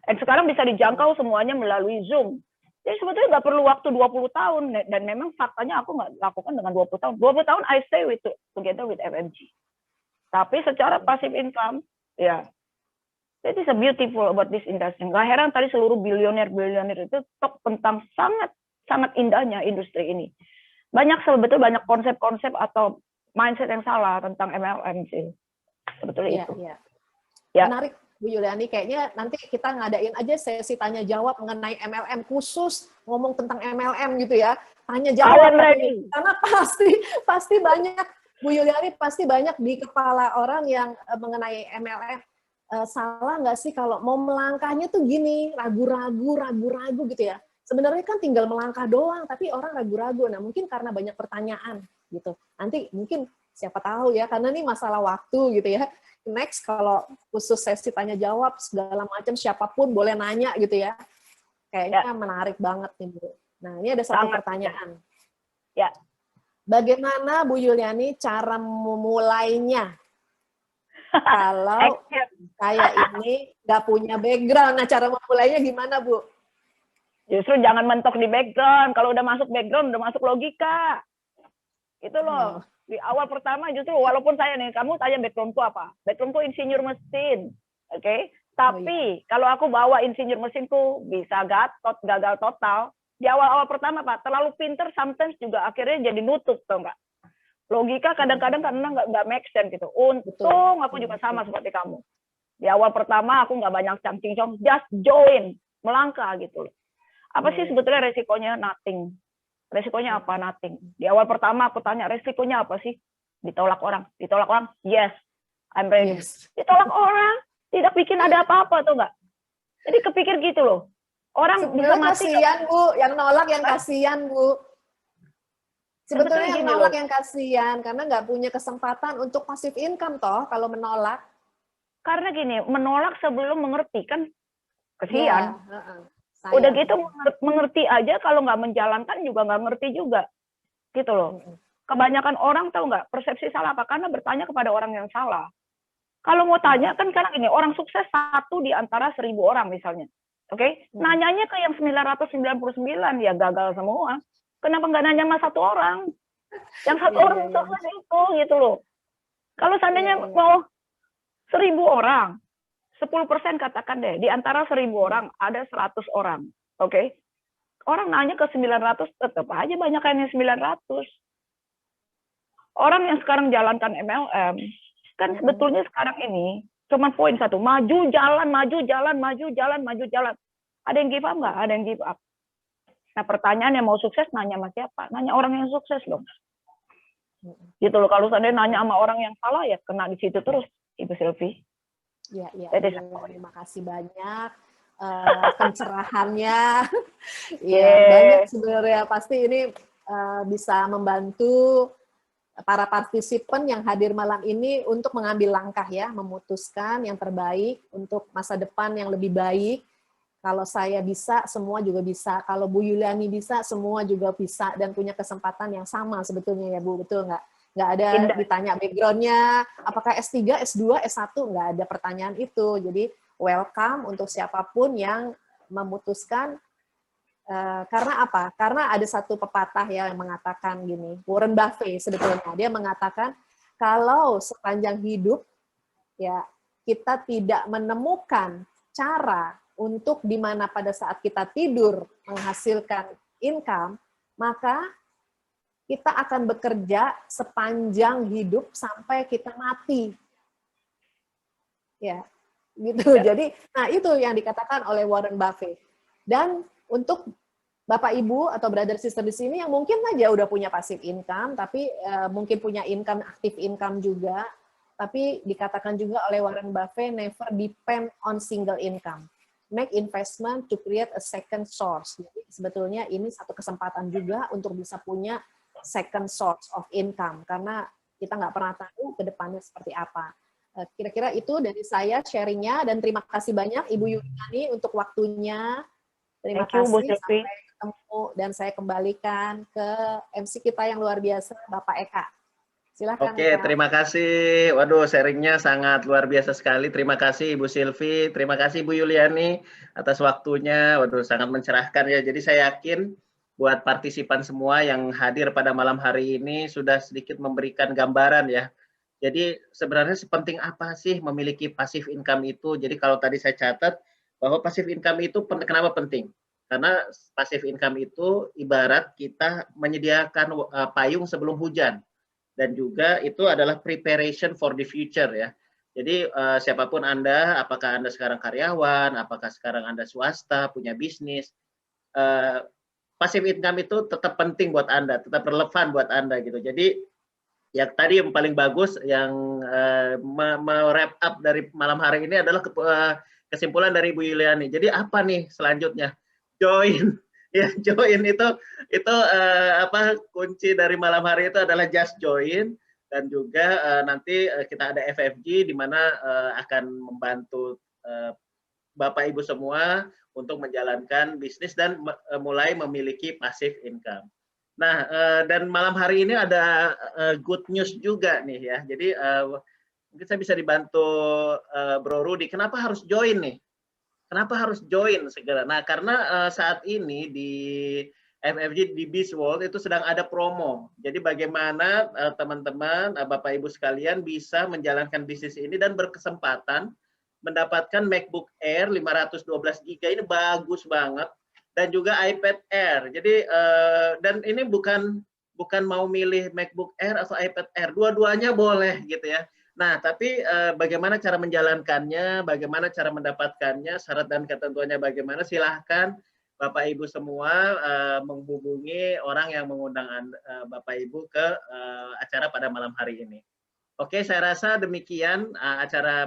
Dan sekarang bisa dijangkau semuanya melalui Zoom. Jadi sebetulnya nggak perlu waktu 20 tahun. Dan memang faktanya aku nggak lakukan dengan 20 tahun. 20 tahun I stay together with FMG. Tapi secara passive income, ya. It is a beautiful about this industry. Nggak heran tadi seluruh bilioner itu talk tentang sangat indahnya industri ini. Sebetulnya banyak konsep-konsep atau mindset yang salah tentang MLM sih. Sebetulnya itu. Iya. Ya. Menarik, Bu Yuliani. Kayaknya nanti kita ngadain aja sesi tanya jawab mengenai MLM khusus ngomong tentang MLM gitu ya. Tanya jawab. Karena pasti banyak Bu Yuliani pasti banyak di kepala orang yang mengenai MLM. Salah nggak sih kalau mau melangkahnya tuh gini, ragu-ragu gitu ya. Sebenarnya kan tinggal melangkah doang, tapi orang ragu-ragu. Nah mungkin karena banyak pertanyaan gitu. Nanti mungkin siapa tahu ya, karena ini masalah waktu gitu ya. Next kalau khusus sesi tanya jawab segala macam, siapapun boleh nanya gitu ya. Kayaknya menarik banget nih Bu. Nah ini ada satu pertanyaan. Ya. Bagaimana Bu Yuliani cara memulainya? Kalau saya ini nggak punya background, nah cara memulainya gimana Bu? Justru jangan mentok di background. Kalau udah masuk background, udah masuk logika. Itu loh. Di awal pertama justru, walaupun saya nih, kamu tanya backgroundku apa? Backgroundku insinyur mesin. Oke? Tapi kalau aku bawa insinyur mesinku, bisa gagal total. Di awal-awal pertama, Pak, terlalu pinter, sometimes juga akhirnya jadi nutup, tau nggak? Logika kadang-kadang karena nggak make sense gitu. Untung aku juga sama seperti kamu. Di awal pertama aku nggak banyak cangcing-cong, just join, melangkah gitu. Apa sih sebetulnya resikonya? Nothing. Resikonya apa? Nothing. Di awal pertama aku tanya, resikonya apa sih? Ditolak orang. Ditolak orang? Yes, I'm ready. Yes. Ditolak orang? Tidak bikin ada apa-apa, tuh nggak? Jadi kepikir gitu loh. Orang bisa mati. Kasihan Bu, yang nolak yang kasihan Bu. Sebetulnya yang nolak yang kasihan karena nggak punya kesempatan untuk passive income toh kalau menolak. Karena gini, menolak sebelum mengerti kan kasihan. Ya, udah gitu mengerti aja kalau nggak menjalankan juga nggak ngerti juga, gitu loh. Kebanyakan orang tahu nggak persepsi salah apa? Karena bertanya kepada orang yang salah. Kalau mau tanya kan sekarang gini, orang sukses 1 di antara 1000 orang misalnya. Oke, nanyanya ke yang 999 ya gagal semua. Kenapa nggak nanya sama 1 orang? Yang 1 orang sukses itu gitu loh. Kalau seandainya mau 1000 orang, 10% katakan deh, di antara 1000 orang ada 100 orang. Oke? Orang nanya ke 900 tetap aja banyak yang 900. Orang yang sekarang jalankan MLM kan sebetulnya sekarang ini cuman poin 1, maju jalan. Ada yang give up nggak? Ada yang give up. Nah pertanyaannya mau sukses nanya sama siapa? Nanya orang yang sukses loh. Gitu loh. Kalau seandainya nanya sama orang yang salah ya kena di situ terus, Ibu Sylvie. Ya, terima kasih banyak pencerahannya. Ya banyak sebenarnya pasti ini bisa membantu para partisipan yang hadir malam ini untuk mengambil langkah ya, memutuskan yang terbaik untuk masa depan yang lebih baik. Kalau saya bisa, semua juga bisa. Kalau Bu Yuliani bisa, semua juga bisa dan punya kesempatan yang sama sebetulnya ya Bu, betul nggak? Nggak ada ditanya background-nya, apakah S3, S2, S1, nggak ada pertanyaan itu. Jadi welcome untuk siapapun yang memutuskan. Karena apa? Karena ada satu pepatah ya yang mengatakan gini, Warren Buffett sebetulnya, dia mengatakan kalau sepanjang hidup ya kita tidak menemukan cara untuk di mana pada saat kita tidur menghasilkan income, maka kita akan bekerja sepanjang hidup sampai kita mati. Ya, gitu. Ya. Jadi, nah itu yang dikatakan oleh Warren Buffett. Dan untuk Bapak Ibu atau brother sister di sini yang mungkin aja udah punya passive income, tapi mungkin punya income, active income juga, tapi dikatakan juga oleh Warren Buffett, never depend on single income. Make investment to create a second source. Jadi sebetulnya ini satu kesempatan juga untuk bisa punya second source of income, karena kita nggak pernah tahu ke depannya seperti apa. Kira-kira itu dari saya sharingnya, dan terima kasih banyak Ibu Yuliani untuk waktunya. Terima kasih, sampai ketemu, dan saya kembalikan ke MC kita yang luar biasa, Bapak Eka. Silakan. Oke, Eka. Terima kasih. Waduh, sharingnya sangat luar biasa sekali. Terima kasih Ibu Sylvie, terima kasih Ibu Yuliani atas waktunya. Waduh, sangat mencerahkan ya. Jadi saya yakin buat partisipan semua yang hadir pada malam hari ini sudah sedikit memberikan gambaran ya. Jadi sebenarnya sepenting apa sih memiliki passive income itu? Jadi kalau tadi saya catat bahwa passive income itu kenapa penting? Karena passive income itu ibarat kita menyediakan payung sebelum hujan, dan juga itu adalah preparation for the future ya. Jadi siapapun Anda, apakah Anda sekarang karyawan, apakah sekarang Anda swasta, punya bisnis, passive income itu tetap penting buat Anda, tetap relevan buat Anda gitu. Jadi yang tadi yang paling bagus yang wrap up dari malam hari ini adalah kesimpulan dari Bu Yuliani. Jadi apa nih selanjutnya? Join. Ya, join itu apa kunci dari malam hari itu adalah just join, dan juga nanti kita ada FFG di mana akan membantu Bapak Ibu semua untuk menjalankan bisnis dan mulai memiliki passive income. Nah, dan malam hari ini ada good news juga nih ya. Jadi mungkin saya bisa dibantu Bro Rudy. Kenapa harus join nih? Kenapa harus join segera? Nah, karena saat ini di FFG di Biz World itu sedang ada promo. Jadi bagaimana teman-teman, Bapak Ibu sekalian bisa menjalankan bisnis ini dan berkesempatan mendapatkan MacBook Air 512 GB, ini bagus banget. Dan juga iPad Air. Jadi dan ini bukan mau milih MacBook Air atau iPad Air, dua-duanya boleh gitu ya. Nah, tapi bagaimana cara menjalankannya, bagaimana cara mendapatkannya, syarat dan ketentuannya bagaimana, silahkan Bapak Ibu semua menghubungi orang yang mengundang Bapak Ibu ke acara pada malam hari ini. Oke, saya rasa demikian acara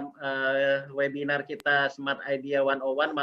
webinar kita Smart Idea 101 malam